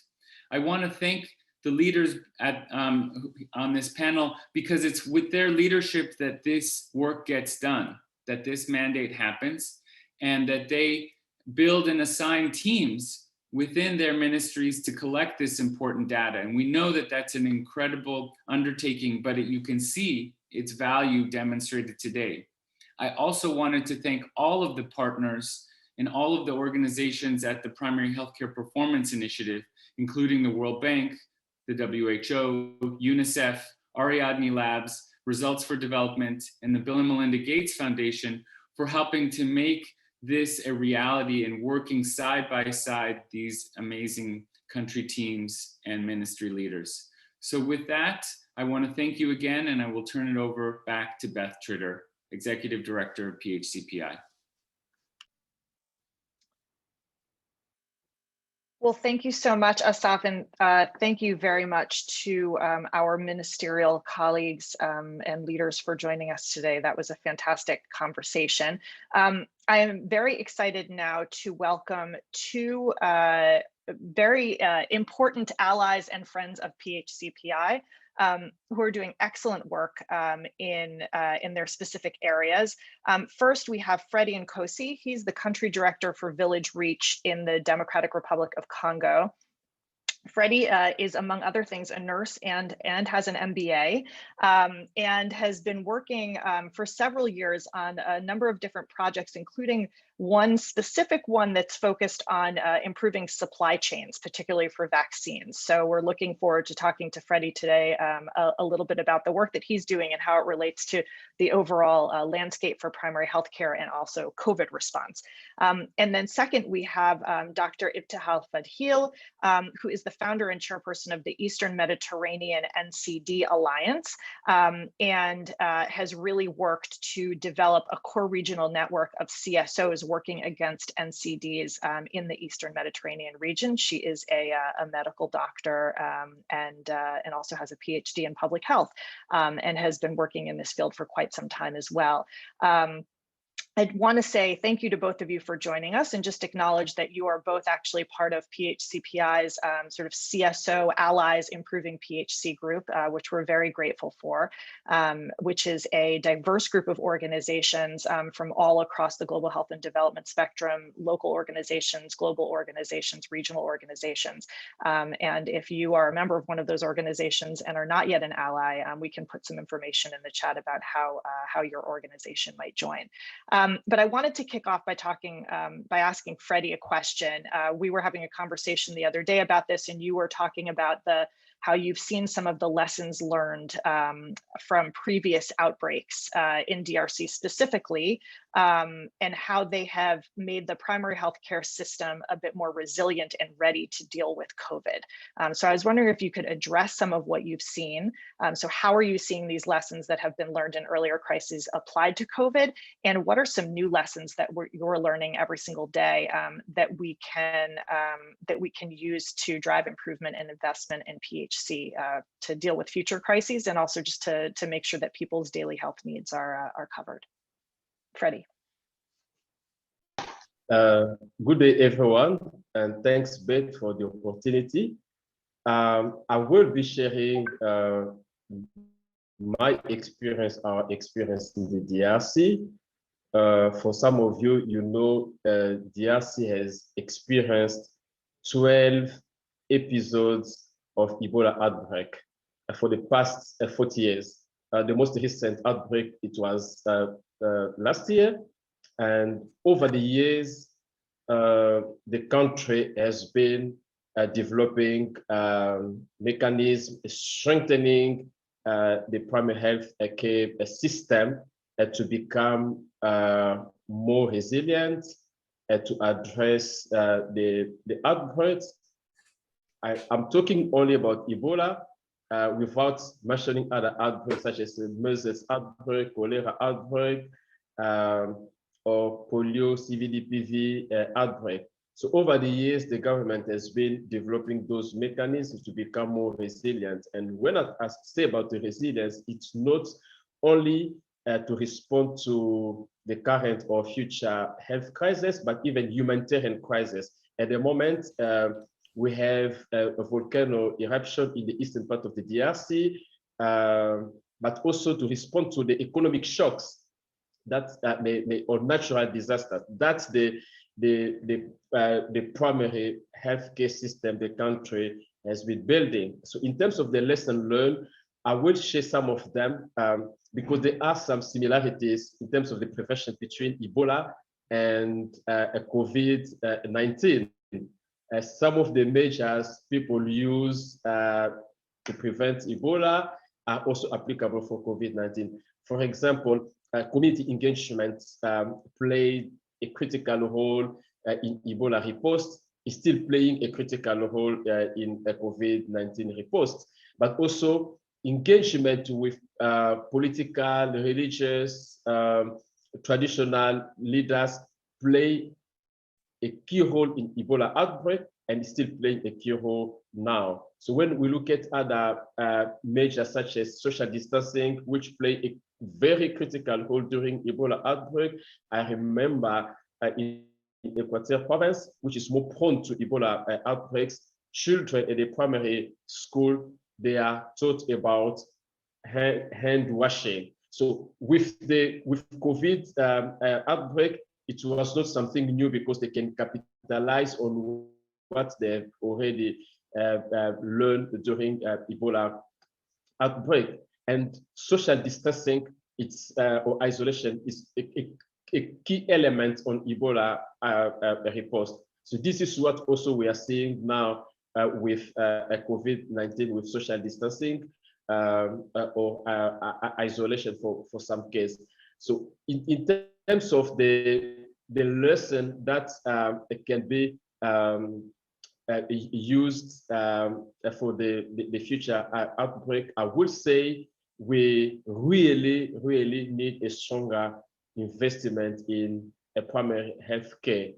I want to thank the leaders on this panel, because it's with their leadership that this work gets done, that this mandate happens, and that they build and assign teams within their ministries to collect this important data. And we know that that's an incredible undertaking, but you can see its value demonstrated today. I also wanted to thank all of the partners and all of the organizations at the Primary Healthcare Performance Initiative, including the World Bank, the WHO, UNICEF, Ariadne Labs, Results for Development, and the Bill and Melinda Gates Foundation for helping to make this a reality and working side by side these amazing country teams and ministry leaders. So with that, I want to thank you again, and I will turn it over back to Beth Tritter, Executive Director of PHCPI. Well, thank you so much, Asaf, and thank you very much to our ministerial colleagues and leaders for joining us today. That was a fantastic conversation. I am very excited now to welcome two very important allies and friends of PHCPI who are doing excellent work in their specific areas. First, we have Freddie Nkosi. He's the country director for Village Reach in the Democratic Republic of Congo. Freddie is, among other things, a nurse and has an MBA and has been working for several years on a number of different projects, including one specific one that's focused on improving supply chains, particularly for vaccines. So we're looking forward to talking to Freddie today a little bit about the work that he's doing and how it relates to the overall landscape for primary healthcare and also COVID response. And then second, we have Dr. Ibtihal Fadhil, who is the founder and chairperson of the Eastern Mediterranean NCD Alliance, and has really worked to develop a core regional network of CSOs working against NCDs in the Eastern Mediterranean region. She is a medical doctor and also has a PhD in public health and has been working in this field for quite some time as well. I want to say thank you to both of you for joining us and just acknowledge that you are both actually part of PHCPI's sort of CSO Allies Improving PHC group, which we're very grateful for, which is a diverse group of organizations from all across the global health and development spectrum, local organizations, global organizations, regional organizations. And if you are a member of one of those organizations and are not yet an ally, we can put some information in the chat about how your organization might join. But I wanted to kick off by asking Freddie a question. We were having a conversation the other day about this, and you were talking about how you've seen some of the lessons learned from previous outbreaks in DRC specifically, and how they have made the primary healthcare system a bit more resilient and ready to deal with COVID. So I was wondering if you could address some of what you've seen. So how are you seeing these lessons that have been learned in earlier crises applied to COVID? And what are some new lessons that you're learning every single day that we can use to drive improvement and investment in PHC to deal with future crises, and also just to make sure that people's daily health needs are covered? Freddie. Good day, everyone, and thanks, Beth, for the opportunity. I will be sharing my experience, our experience in the DRC. For some of you, you know, DRC has experienced 12 episodes of Ebola outbreak for the past 40 years. The most recent outbreak, it was last year. And over the years, the country has been developing mechanisms, strengthening the primary health care system to become more resilient, to address the outbreaks. I'm talking only about Ebola without mentioning other outbreaks such as the measles outbreak, cholera outbreak, or polio, CVD-PV outbreak. So over the years, the government has been developing those mechanisms to become more resilient. And when I say about the resilience, it's not only to respond to the current or future health crisis, but even humanitarian crisis. At the moment, we have a volcano eruption in the eastern part of the DRC, but also to respond to the economic shocks that or natural disasters. That's the primary healthcare system the country has been building. So in terms of the lesson learned, I will share some of them because there are some similarities in terms of the prevention between Ebola and COVID-19. Some of the measures people use to prevent Ebola are also applicable for COVID-19. For example, community engagement played a critical role in Ebola riposte, is still playing a critical role in COVID-19 riposte, but also engagement with political, religious, traditional leaders play a key role in Ebola outbreak and still playing a key role now. So when we look at other measures such as social distancing, which play a very critical role during Ebola outbreak, I remember in Equateur province, which is more prone to Ebola outbreaks, children at the primary school, they are taught about hand washing. So with COVID outbreak, it was not something new because they can capitalize on what they've already learned during Ebola outbreak. And social distancing, or isolation, is a key element on Ebola riposte. So this is what also we are seeing now with COVID-19, with social distancing or isolation for some cases. So in terms of the lesson that can be used for the future outbreak, I would say we really need a stronger investment in a primary health care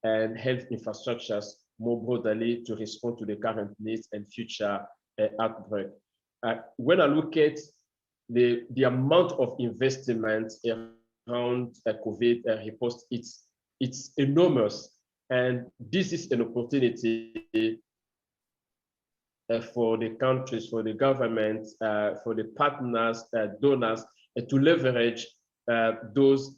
and health infrastructures more broadly to respond to the current needs and future outbreak. When I look at the amount of investment around COVID riposte, it's enormous, and this is an opportunity for the countries, for the governments, for the partners, donors, to leverage those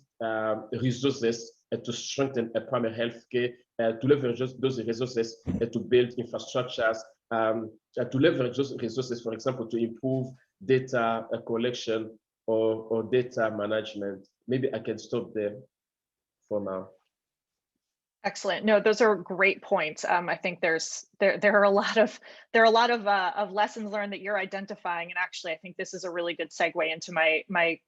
resources to strengthen primary health care, to leverage those resources to build infrastructures, to leverage those resources, for example, to improve data collection or data management. Maybe I can stop there for now. Excellent. No, those are great points. I think there are a lot of lessons learned that you're identifying, and actually, I think this is a really good segue into my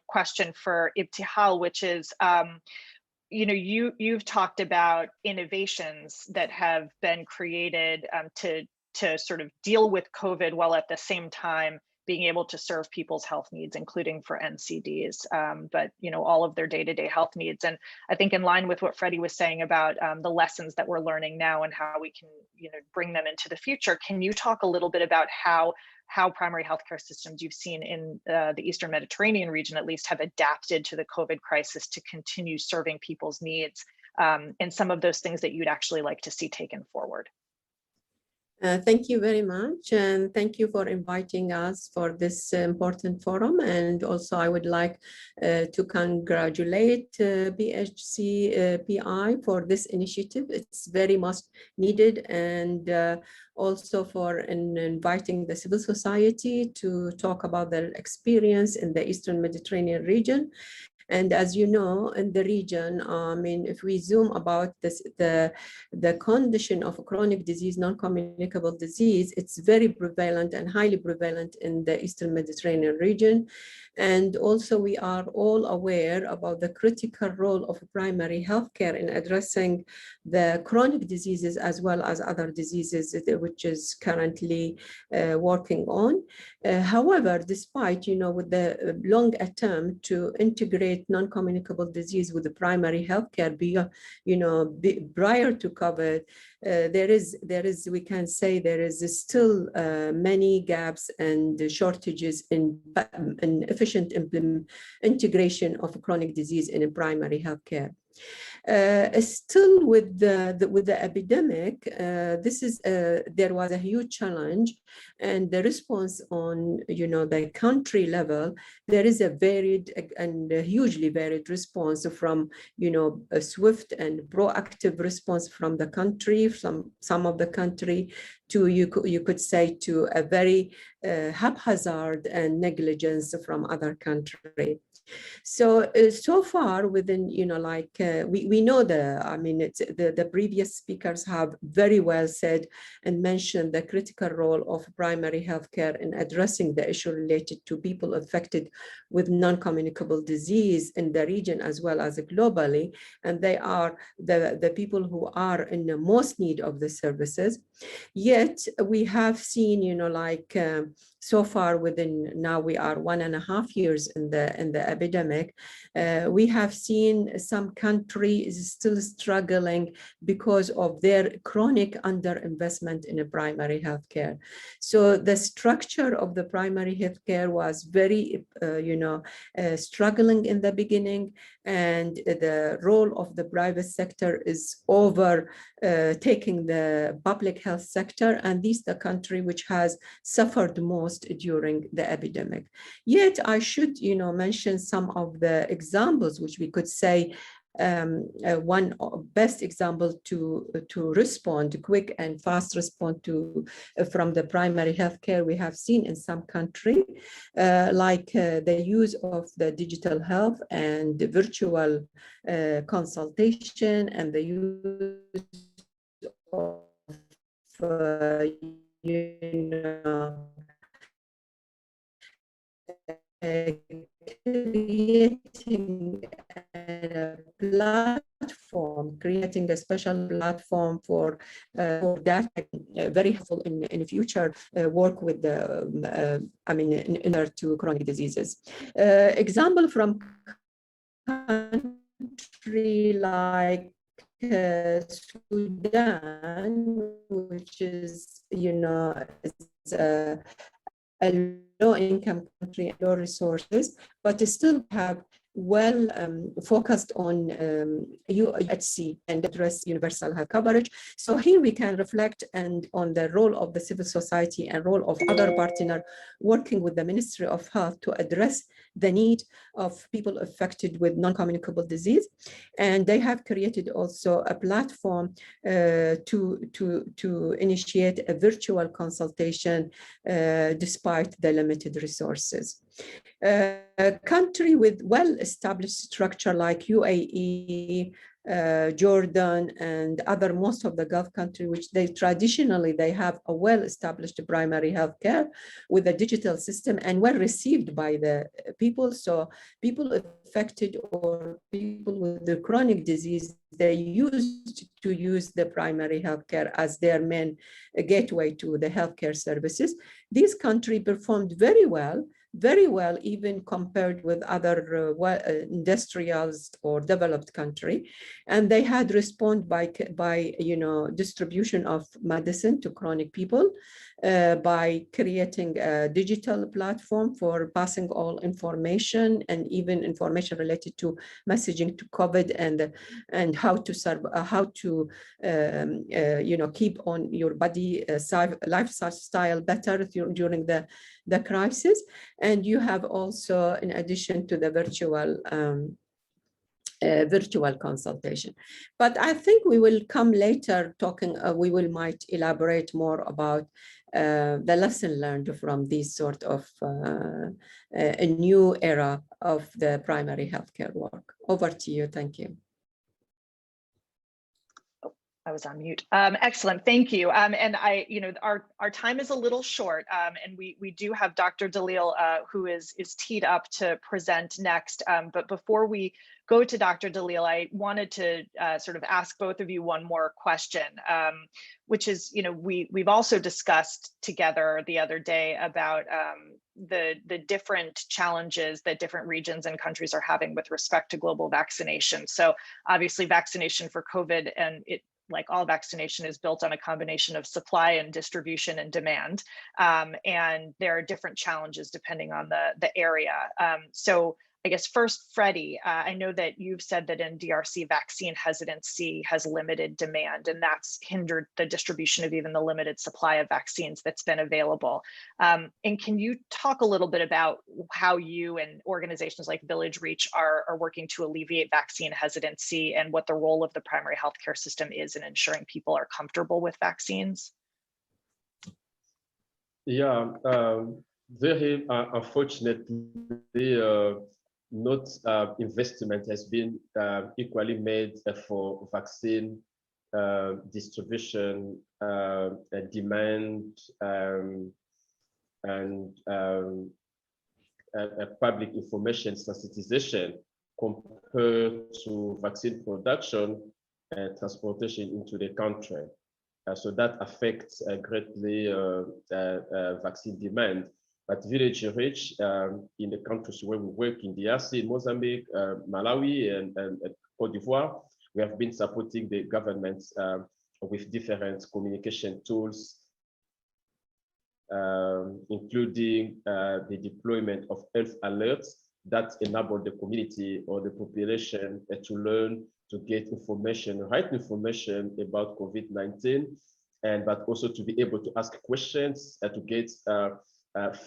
question for Ibtihal, which is, you've talked about innovations that have been created to sort of deal with COVID while at the same time being able to serve people's health needs, including for NCDs, but all of their day-to-day health needs. And I think in line with what Freddie was saying about the lessons that we're learning now and how we can bring them into the future, can you talk a little bit about how primary healthcare systems you've seen in the Eastern Mediterranean region at least have adapted to the COVID crisis to continue serving people's needs, and some of those things that you'd actually like to see taken forward? Thank you very much, and thank you for inviting us for this important forum. And also I would like to congratulate PHCPI for this initiative. It's very much needed, and also for inviting the civil society to talk about their experience in the Eastern Mediterranean region. And as you know, in the region, if we zoom about this, the condition of chronic disease, non-communicable disease, it's very prevalent and highly prevalent in the Eastern Mediterranean region. And also we are all aware about the critical role of primary healthcare in addressing the chronic diseases as well as other diseases, which is currently working on. However, despite, with the long attempt to integrate non-communicable disease with the primary healthcare, prior to COVID, we can say there is still many gaps and shortages in efficient integration of chronic disease in primary healthcare. Still with the epidemic, there was a huge challenge, and the response on the country level, there is a varied and a hugely varied response from a swift and proactive response from the country, from some of the country, to you could say to a very haphazard and negligence from other countries. So, so far within, we know the previous speakers have very well said and mentioned the critical role of primary healthcare in addressing the issue related to people affected with non-communicable disease in the region as well as globally. And they are the people who are in the most need of the services. Yet we have seen, so far within, now we are 1.5 years in the epidemic, we have seen some countries still struggling because of their chronic underinvestment in a primary healthcare. So the structure of the primary healthcare was very, struggling in the beginning, and the role of the private sector is over taking the public health sector, and this is the country which has suffered most during the epidemic. Yet I should, mention some of the examples which we could say one best example to respond, quick and fast respond to from the primary healthcare we have seen in some country, the use of the digital health and the virtual consultation, and the use of creating a special platform for that, very helpful in future work with the, in order to chronic diseases. Example from country like Sudan, which is, a low-income country, low resources, but they still have well focused on PHC and address universal health coverage. So here we can reflect on the role of the civil society and role of other partners working with the Ministry of Health to address the need of people affected with non-communicable disease. And they have created also a platform to initiate a virtual consultation despite the limited resources. A country with well-established structure like UAE, Jordan, and most of the Gulf countries, which they have a well-established primary health care with a digital system and well received by the people. So people affected or people with the chronic disease, they used to use the primary health care as their main gateway to the healthcare services. This country performed very well, even compared with other industrialized or developed country, and they had responded by distribution of medicine to chronic people, by creating a digital platform for passing all information and even information related to messaging to COVID and how to serve, keep on your body lifestyle better during the crisis. And you have also, in addition to the virtual consultation. But I think we will come later talking, might elaborate more about the lesson learned from this sort of a new era of the primary healthcare work. Over to you, thank you. I was on mute. Excellent, thank you. And our time is a little short, and we do have Dr. Dalil, who is teed up to present next. But before we go to Dr. Dalil, I wanted to sort of ask both of you one more question, which is, we've also discussed together the other day about the different challenges that different regions and countries are having with respect to global vaccination. So obviously vaccination for COVID, and it, like all vaccination, is built on a combination of supply and distribution and demand. And there are different challenges depending on the area. So I guess first, Freddie, I know that you've said that in DRC, vaccine hesitancy has limited demand, and that's hindered the distribution of even the limited supply of vaccines that's been available. And can you talk a little bit about how you and organizations like Village Reach are working to alleviate vaccine hesitancy, and what the role of the primary healthcare system is in ensuring people are comfortable with vaccines? Yeah, very unfortunately, not investment has been equally made for vaccine distribution, demand, and public information sensitization compared to vaccine production and transportation into the country. So that affects greatly vaccine demand. But village reach in the countries where we work in DRC, Mozambique, Malawi, and Cote d'Ivoire, we have been supporting the governments with different communication tools, including the deployment of health alerts that enable the community or the population to learn, to get information, right information about COVID-19, and but also to be able to ask questions, to get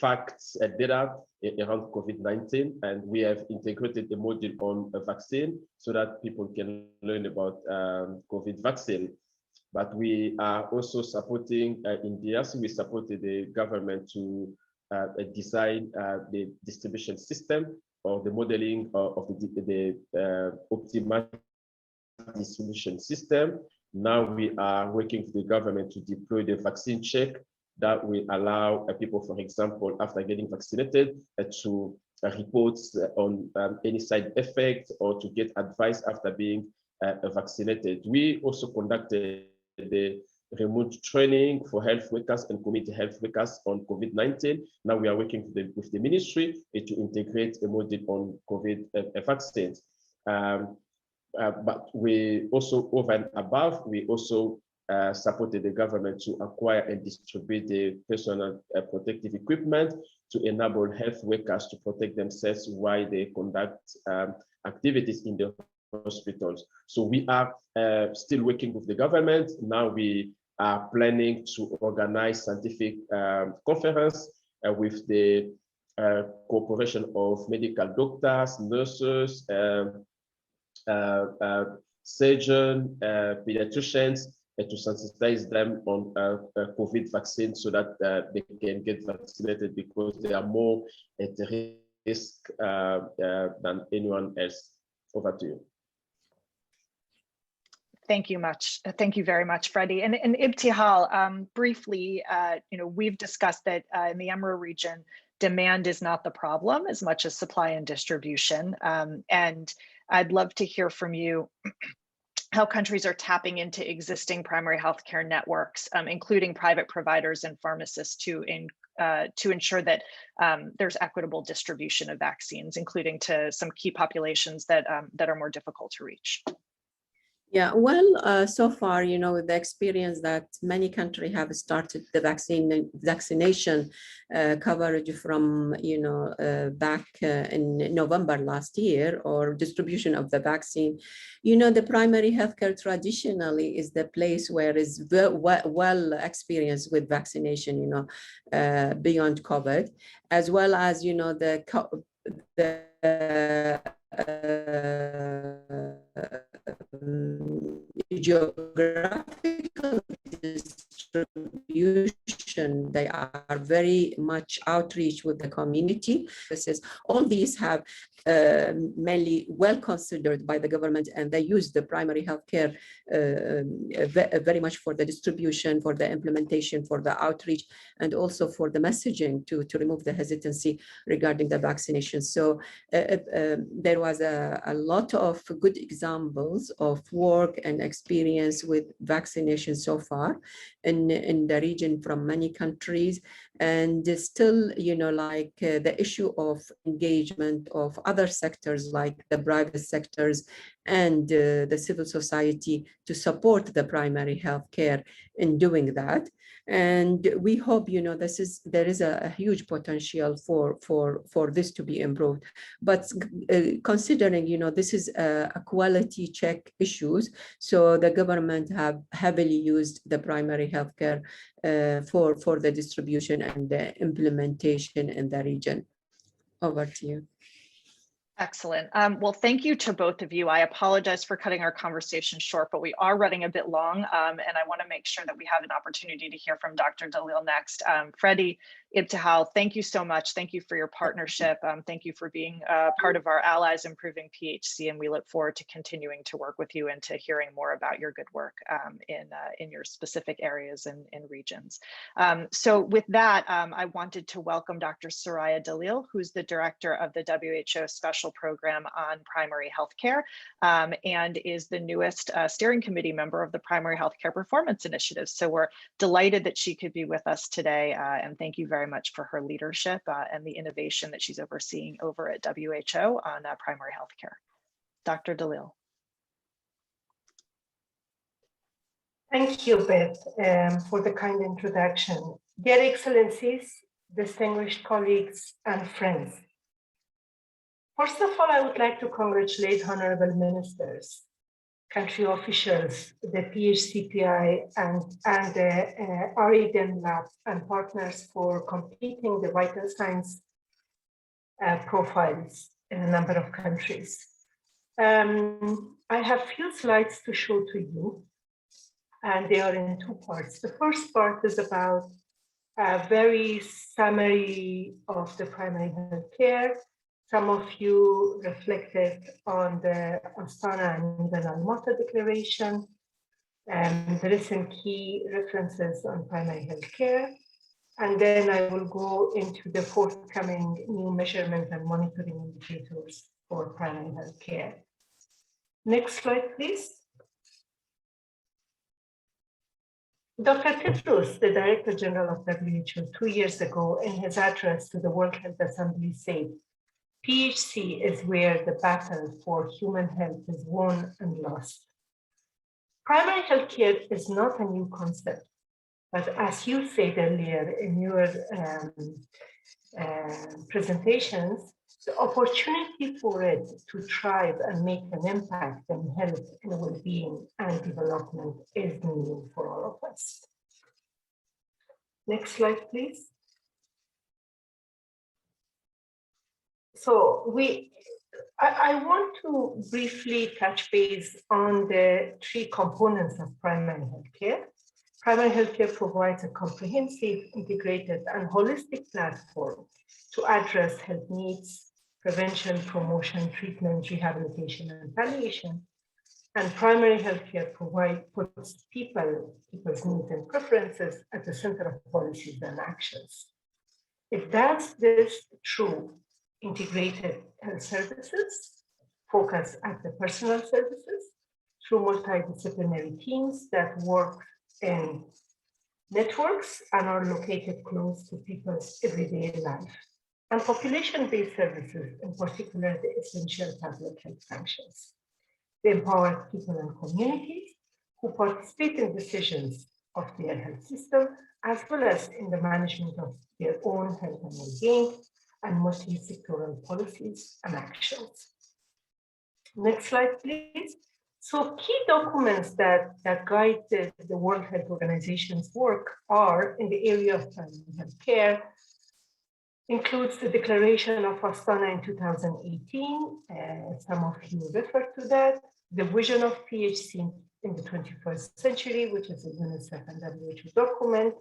facts and data around COVID-19. And we have integrated a module on a vaccine so that people can learn about COVID vaccine. But we are also supporting, in DRC, we supported the government to design the distribution system or the modeling of the optimal distribution system. Now we are working with the government to deploy the vaccine check that will allow people, for example, after getting vaccinated, to report on any side effects or to get advice after being vaccinated. We also conducted the remote training for health workers and community health workers on COVID-19. Now we are working with the ministry to integrate a module on COVID vaccines. But we also, over and above, we also supported the government to acquire and distribute the personal protective equipment to enable health workers to protect themselves while they conduct activities in the hospitals. So we are still working with the government. Now we are planning to organize scientific conference with the cooperation of medical doctors, nurses, surgeons, pediatricians, to sensitize them on COVID vaccine so that they can get vaccinated because they are more at risk than anyone else. Over to you. Thank you much. Thank you very much, Freddie. And Ibtihal, briefly, we've discussed that in the Emra region, demand is not the problem as much as supply and distribution. And I'd love to hear from you how countries are tapping into existing primary healthcare networks, including private providers and pharmacists to ensure that there's equitable distribution of vaccines, including to some key populations that are more difficult to reach. Yeah, well, so far, with the experience that many countries have started the vaccination coverage from, back in November last year, or distribution of the vaccine, the primary healthcare traditionally is the place where is well experienced with vaccination, beyond COVID, as well as, the geographical distribution. They are very much outreach with the community. All these have mainly well considered by the government, and they use the primary healthcare very much for the distribution, for the implementation, for the outreach, and also for the messaging to remove the hesitancy regarding the vaccination. So there was a lot of good examples of work and experience with vaccination so far in the region from many countries. And still, the issue of engagement of other sectors like the private sectors and the civil society to support the primary healthcare in doing that. And we hope, there is a huge potential for this to be improved. But considering, this is a quality check issues, so the government have heavily used the primary healthcare for the distribution and the implementation in the region. Over to you. Excellent. Well, thank you to both of you. I apologize for cutting our conversation short, but we are running a bit long, and I want to make sure that we have an opportunity to hear from Dr. Dalil next. Freddie, Ibtihal, thank you so much. Thank you for your partnership. Thank you for being part of our Allies Improving PHC, and we look forward to continuing to work with you and to hearing more about your good work in your specific areas and regions. So with that, I wanted to welcome Dr. Soraya Dalil, who's the director of the WHO Special Program on Primary Healthcare, and is the newest steering committee member of the Primary Healthcare Performance Initiative. So we're delighted that she could be with us today, and thank you very much for her leadership and the innovation that she's overseeing over at WHO on primary healthcare. Dr. Dalil. Thank you, Beth, for the kind introduction. Dear Excellencies, distinguished colleagues and friends. First of all, I would like to congratulate honorable ministers, country officials, the PHCPI and the Ariadne lab and partners for completing the vital signs profiles in a number of countries. I have few slides to show to you, and they are in two parts. The first part is about a very summary of the primary health care. Some of you reflected on the Astana and the Almaty Declaration, and the recent key references on primary health care. And then I will go into the forthcoming new measurement and monitoring indicators for primary health care. Next slide, please. Dr. Tedros, the Director General of WHO, 2 years ago, in his address to the World Health Assembly, said, PHC is where the battle for human health is won and lost. Primary health care is not a new concept, but as you said earlier in your presentations, the opportunity for it to thrive and make an impact in health and well-being and development is new for all of us. Next slide, please. So I want to briefly touch base on the three components of primary health care. Primary health care provides a comprehensive, integrated, and holistic platform to address health needs, prevention, promotion, treatment, rehabilitation, and palliation. And primary health care puts people's needs and preferences at the center of policies and actions. It does this through integrated health services, focus at the personal services, through multidisciplinary teams that work in networks and are located close to people's everyday life, and population-based services, in particular the essential public health functions. They empower people and communities who participate in decisions of their health system, as well as in the management of their own health and well-being, and multi-sectoral policies and actions. Next slide, please. So key documents that guide the World Health Organization's work are in the area of primary health care, includes the Declaration of Astana in 2018, some of you referred to that, the vision of PHC in the 21st century, which is a UNICEF and WHO document,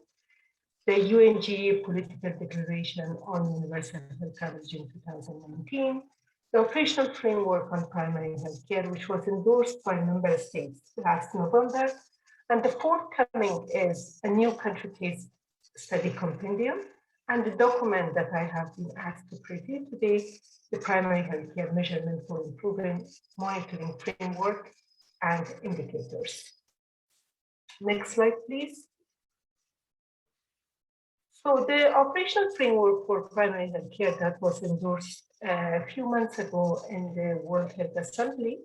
the UNGA Political Declaration on Universal Health Coverage in 2019, the operational framework on primary health care, which was endorsed by member states last November, and the forthcoming is a new country case study compendium, and the document that I have been asked to preview today, the primary health care measurement for improving monitoring framework and indicators. Next slide, please. So the operational framework for primary health care that was endorsed a few months ago in the World Health Assembly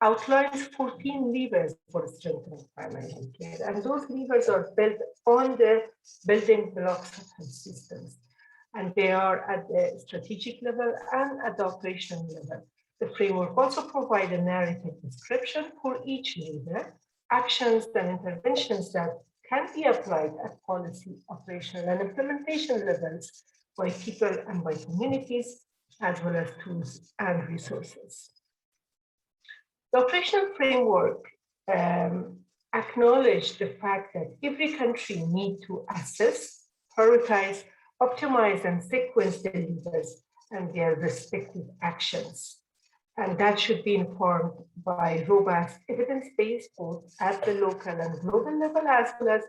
outlines 14 levers for strengthening primary health care. And those levers are built on the building blocks of health systems. And they are at the strategic level and at the operational level. The framework also provides a narrative description for each lever, actions and interventions that can be applied at policy, operational, and implementation levels by people and by communities as well as tools and resources. The operational framework acknowledged the fact that every country needs to assess, prioritize, optimize, and sequence the levers and their respective actions. And that should be informed by robust evidence-based both at the local and global level, as well as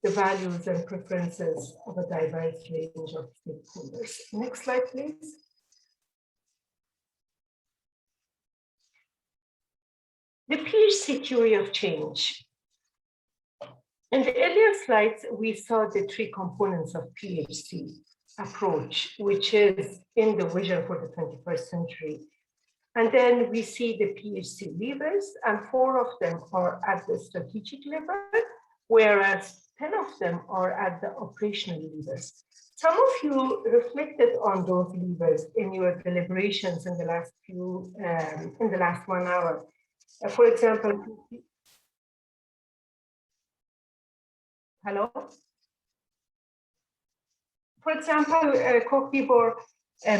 the values and preferences of a diverse range of stakeholders. Next slide, please. The PHC theory of change. In the earlier slides, we saw the three components of PHC approach, which is in the vision for the 21st century. And then we see the PHC levers, and 4 of them are at the strategic level, whereas 10 of them are at the operational levers. Some of you reflected on those levers in your deliberations in the last in the last 1 hour. For example, hello? For example, Cote d'Ivoire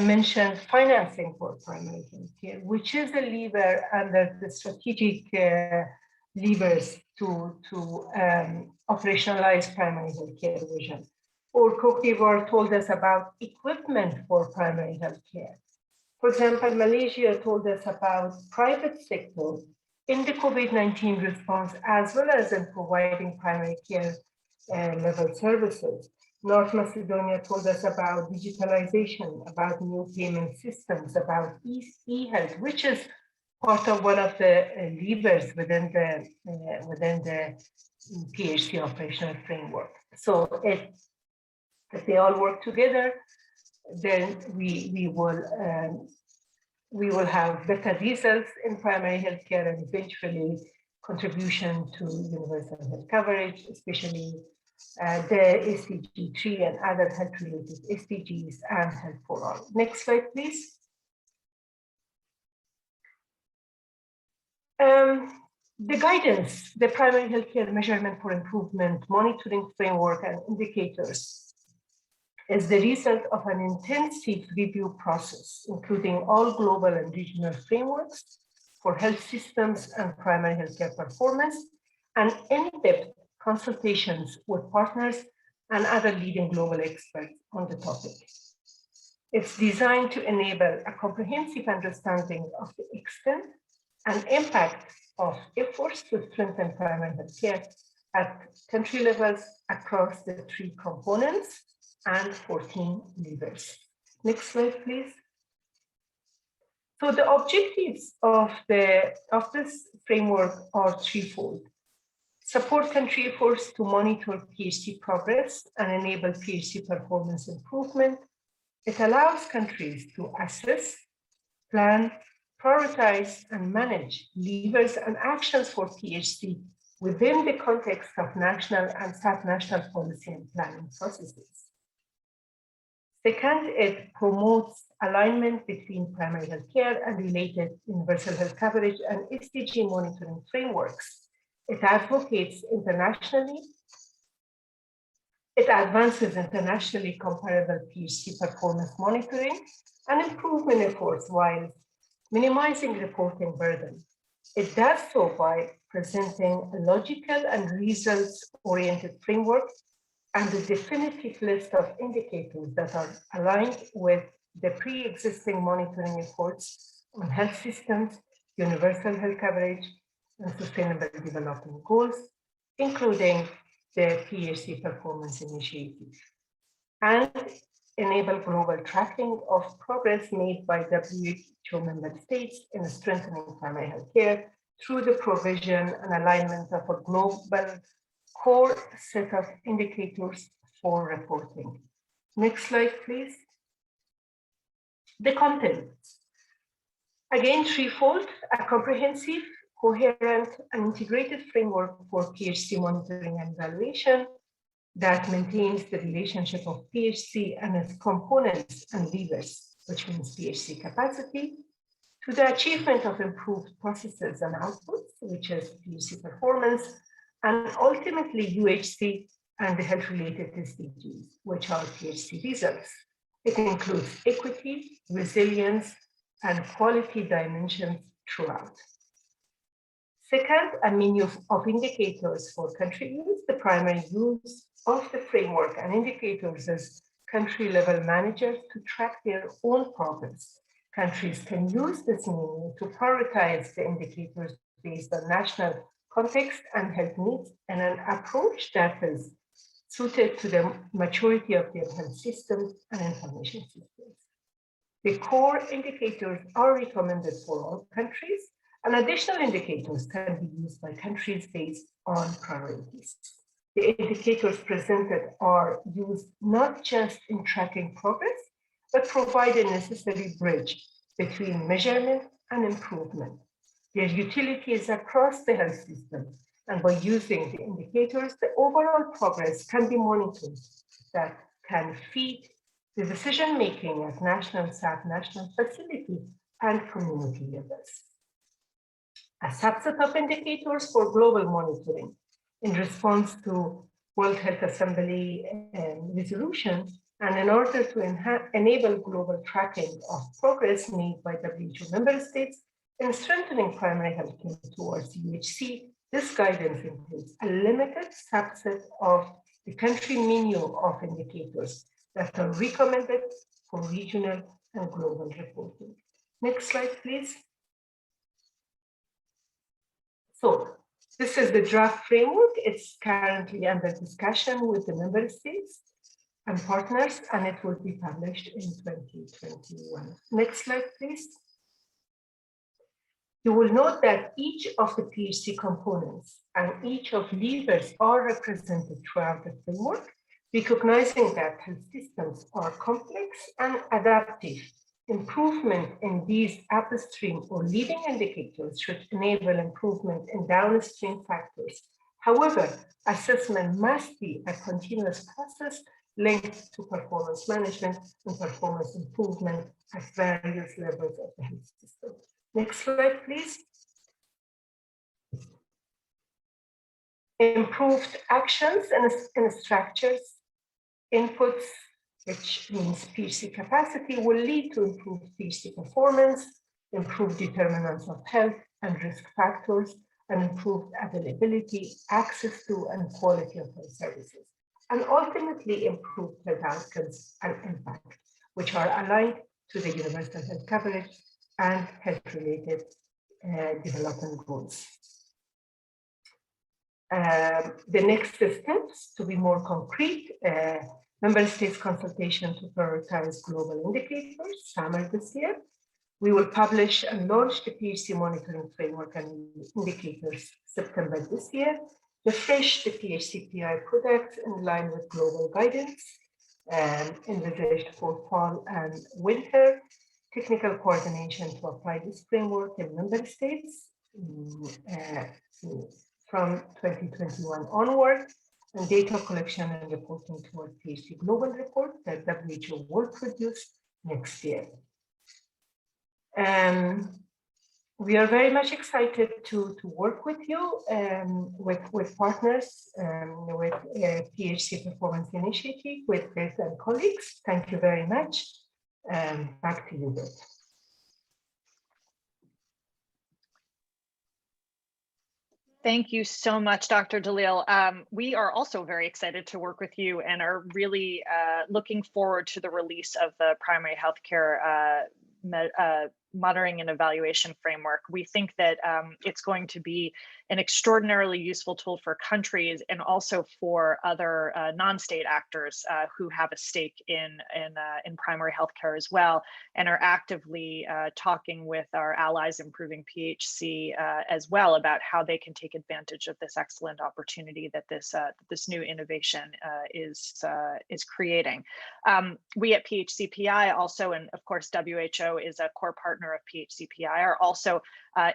mentioned financing for primary healthcare, which is a lever under the strategic levers to operationalize primary healthcare vision. Or Cote d'Ivoire told us about equipment for primary healthcare. For example, Malaysia told us about private sector in the COVID-19 response, as well as in providing primary care level services. North Macedonia told us about digitalization, about new payment systems, about e-health, which is part of one of the levers within the PHC operational framework. So if they all work together, then we will have better results in primary healthcare and eventually contribution to universal health coverage, especially the SDG 3 and other health-related SDGs and health for all. Next slide, please. The guidance, the primary healthcare measurement for improvement, monitoring framework and indicators is the result of an intensive review process, including all global and regional frameworks for health systems and primary healthcare performance, and in-depth consultations with partners and other leading global experts on the topic. It's designed to enable a comprehensive understanding of the extent and impact of efforts to strengthen primary healthcare at country levels across the 3 components and 14 levers. Next slide, please. So the objectives of this framework are threefold. Support country efforts to monitor PHC progress and enable PHC performance improvement. It allows countries to assess, plan, prioritize, and manage levers and actions for PHC within the context of national and sub-national policy and planning processes. Second, it promotes alignment between primary health care and related universal health coverage and SDG monitoring frameworks. It advocates internationally. It advances internationally comparable PHC performance monitoring and improvement efforts while minimizing reporting burden. It does so by presenting a logical and results-oriented framework and a definitive list of indicators that are aligned with the pre-existing monitoring efforts on health systems, universal health coverage, and sustainable development goals, including the PHC performance initiative, and enable global tracking of progress made by WHO member states in strengthening primary health care through the provision and alignment of a global core set of indicators for reporting. Next slide, please. The content. Again, threefold: a comprehensive, coherent, and integrated framework for PHC monitoring and evaluation that maintains the relationship of PHC and its components and levers, which means PHC capacity, to the achievement of improved processes and outputs, which is PHC performance, and ultimately UHC and the health-related SDGs, which are PHC results. It includes equity, resilience, and quality dimensions throughout. Second, a menu of indicators for country use. The primary use of the framework and indicators as country-level managers to track their own progress. Countries can use this menu to prioritize the indicators based on national context and health needs, and an approach that is suited to the maturity of their health systems and information systems. The core indicators are recommended for all countries, and additional indicators can be used by countries based on priorities. The indicators presented are used not just in tracking progress, but provide a necessary bridge between measurement and improvement. Their utility is across the health system, and by using the indicators, the overall progress can be monitored that can feed the decision-making at national, sub-national facility and community levels. A subset of indicators for global monitoring in response to World Health Assembly resolution, and in order to enable global tracking of progress made by WHO member states in strengthening primary health care towards PHC, this guidance includes a limited subset of the country menu of indicators that are recommended for regional and global reporting. Next slide, please. So this is the draft framework. It's currently under discussion with the member states and partners, and it will be published in 2021. Next slide, please. You will note that each of the PHC components and each of levers are represented throughout the framework, recognizing that health systems are complex and adaptive. Improvement in these upstream or leading indicators should enable improvement in downstream factors. However, assessment must be a continuous process linked to performance management and performance improvement at various levels of the health system. Next slide, please. Improved actions and structures, inputs, which means PHC capacity, will lead to improved PHC performance, improved determinants of health and risk factors, and improved availability, access to, and quality of health services, and ultimately improved health outcomes and impact, which are aligned to the universal health coverage and health-related development goals. The next steps, to be more concrete, member states consultation to prioritize global indicators, summer this year. We will publish and launch the PHC monitoring framework and indicators September this year. Refresh the PHCPI products in line with global guidance envisaged for fall and winter. Technical coordination to apply this framework in member states from 2021 onward, and data collection and reporting toward PHC global report that WHO will produce next year. We are very much excited to work with you, with partners, with PHC Performance Initiative, with Beth and colleagues. Thank you very much. Back to you, Beth. Thank you so much, Dr. Dalil. We are also very excited to work with you and are really looking forward to the release of the primary healthcare monitoring and evaluation framework. We think that it's going to be an extraordinarily useful tool for countries and also for other non-state actors who have a stake in primary healthcare as well, and are actively talking with our allies improving PHC as well about how they can take advantage of this excellent opportunity that this new innovation is creating. We at PHCPI also, and of course WHO is a core partner of PHCPI, are also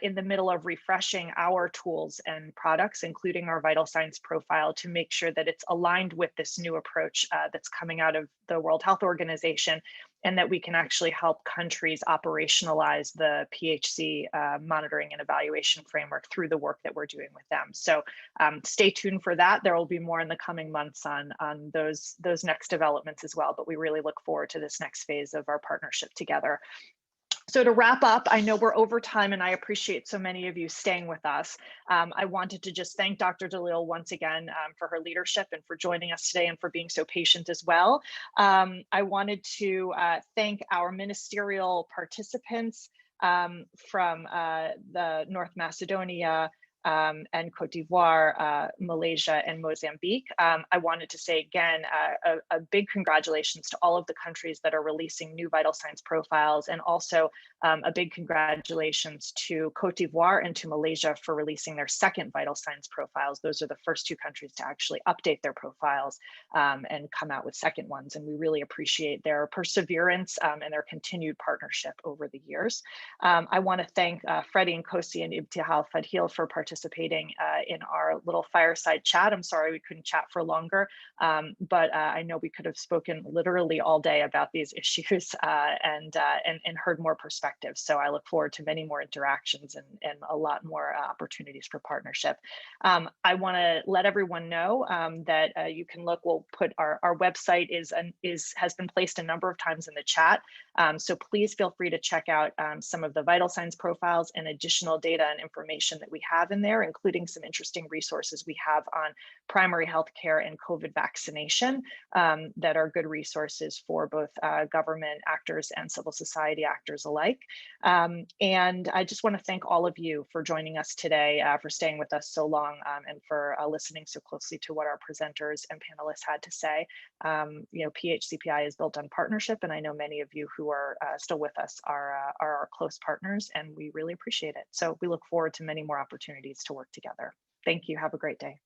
in the middle of refreshing our tools and products, including our vital signs profile, to make sure that it's aligned with this new approach that's coming out of the World Health Organization, and that we can actually help countries operationalize the PHC monitoring and evaluation framework through the work that we're doing with them. So stay tuned for that. There will be more in the coming months on those next developments as well, but we really look forward to this next phase of our partnership together. So to wrap up, I know we're over time and I appreciate so many of you staying with us. I wanted to just thank Dr. Dalil once again for her leadership and for joining us today and for being so patient as well. I wanted to thank our ministerial participants from the North Macedonia, and Cote d'Ivoire, Malaysia, and Mozambique. I wanted to say again, a big congratulations to all of the countries that are releasing new vital signs profiles, and also a big congratulations to Cote d'Ivoire and to Malaysia for releasing their second vital signs profiles. Those are the first two countries to actually update their profiles and come out with second ones. And we really appreciate their perseverance and their continued partnership over the years. I want to thank Freddie and Kosi and Ibtihal Fadhil for participating in our little fireside chat. I'm sorry we couldn't chat for longer, but I know we could have spoken literally all day about these issues and heard more perspectives. So I look forward to many more interactions and a lot more opportunities for partnership. I want to let everyone know that you can look. We'll put our website has been placed a number of times in the chat. So please feel free to check out some of the vital signs profiles and additional data and information that we have in there, including some interesting resources we have on primary health care and COVID vaccination that are good resources for both government actors and civil society actors alike. And I just want to thank all of you for joining us today, for staying with us so long, and for listening so closely to what our presenters and panelists had to say. You know, PHCPI is built on partnership, and I know many of you who are still with us are our close partners, and we really appreciate it. So we look forward to many more opportunities to work together. Thank you. Have a great day.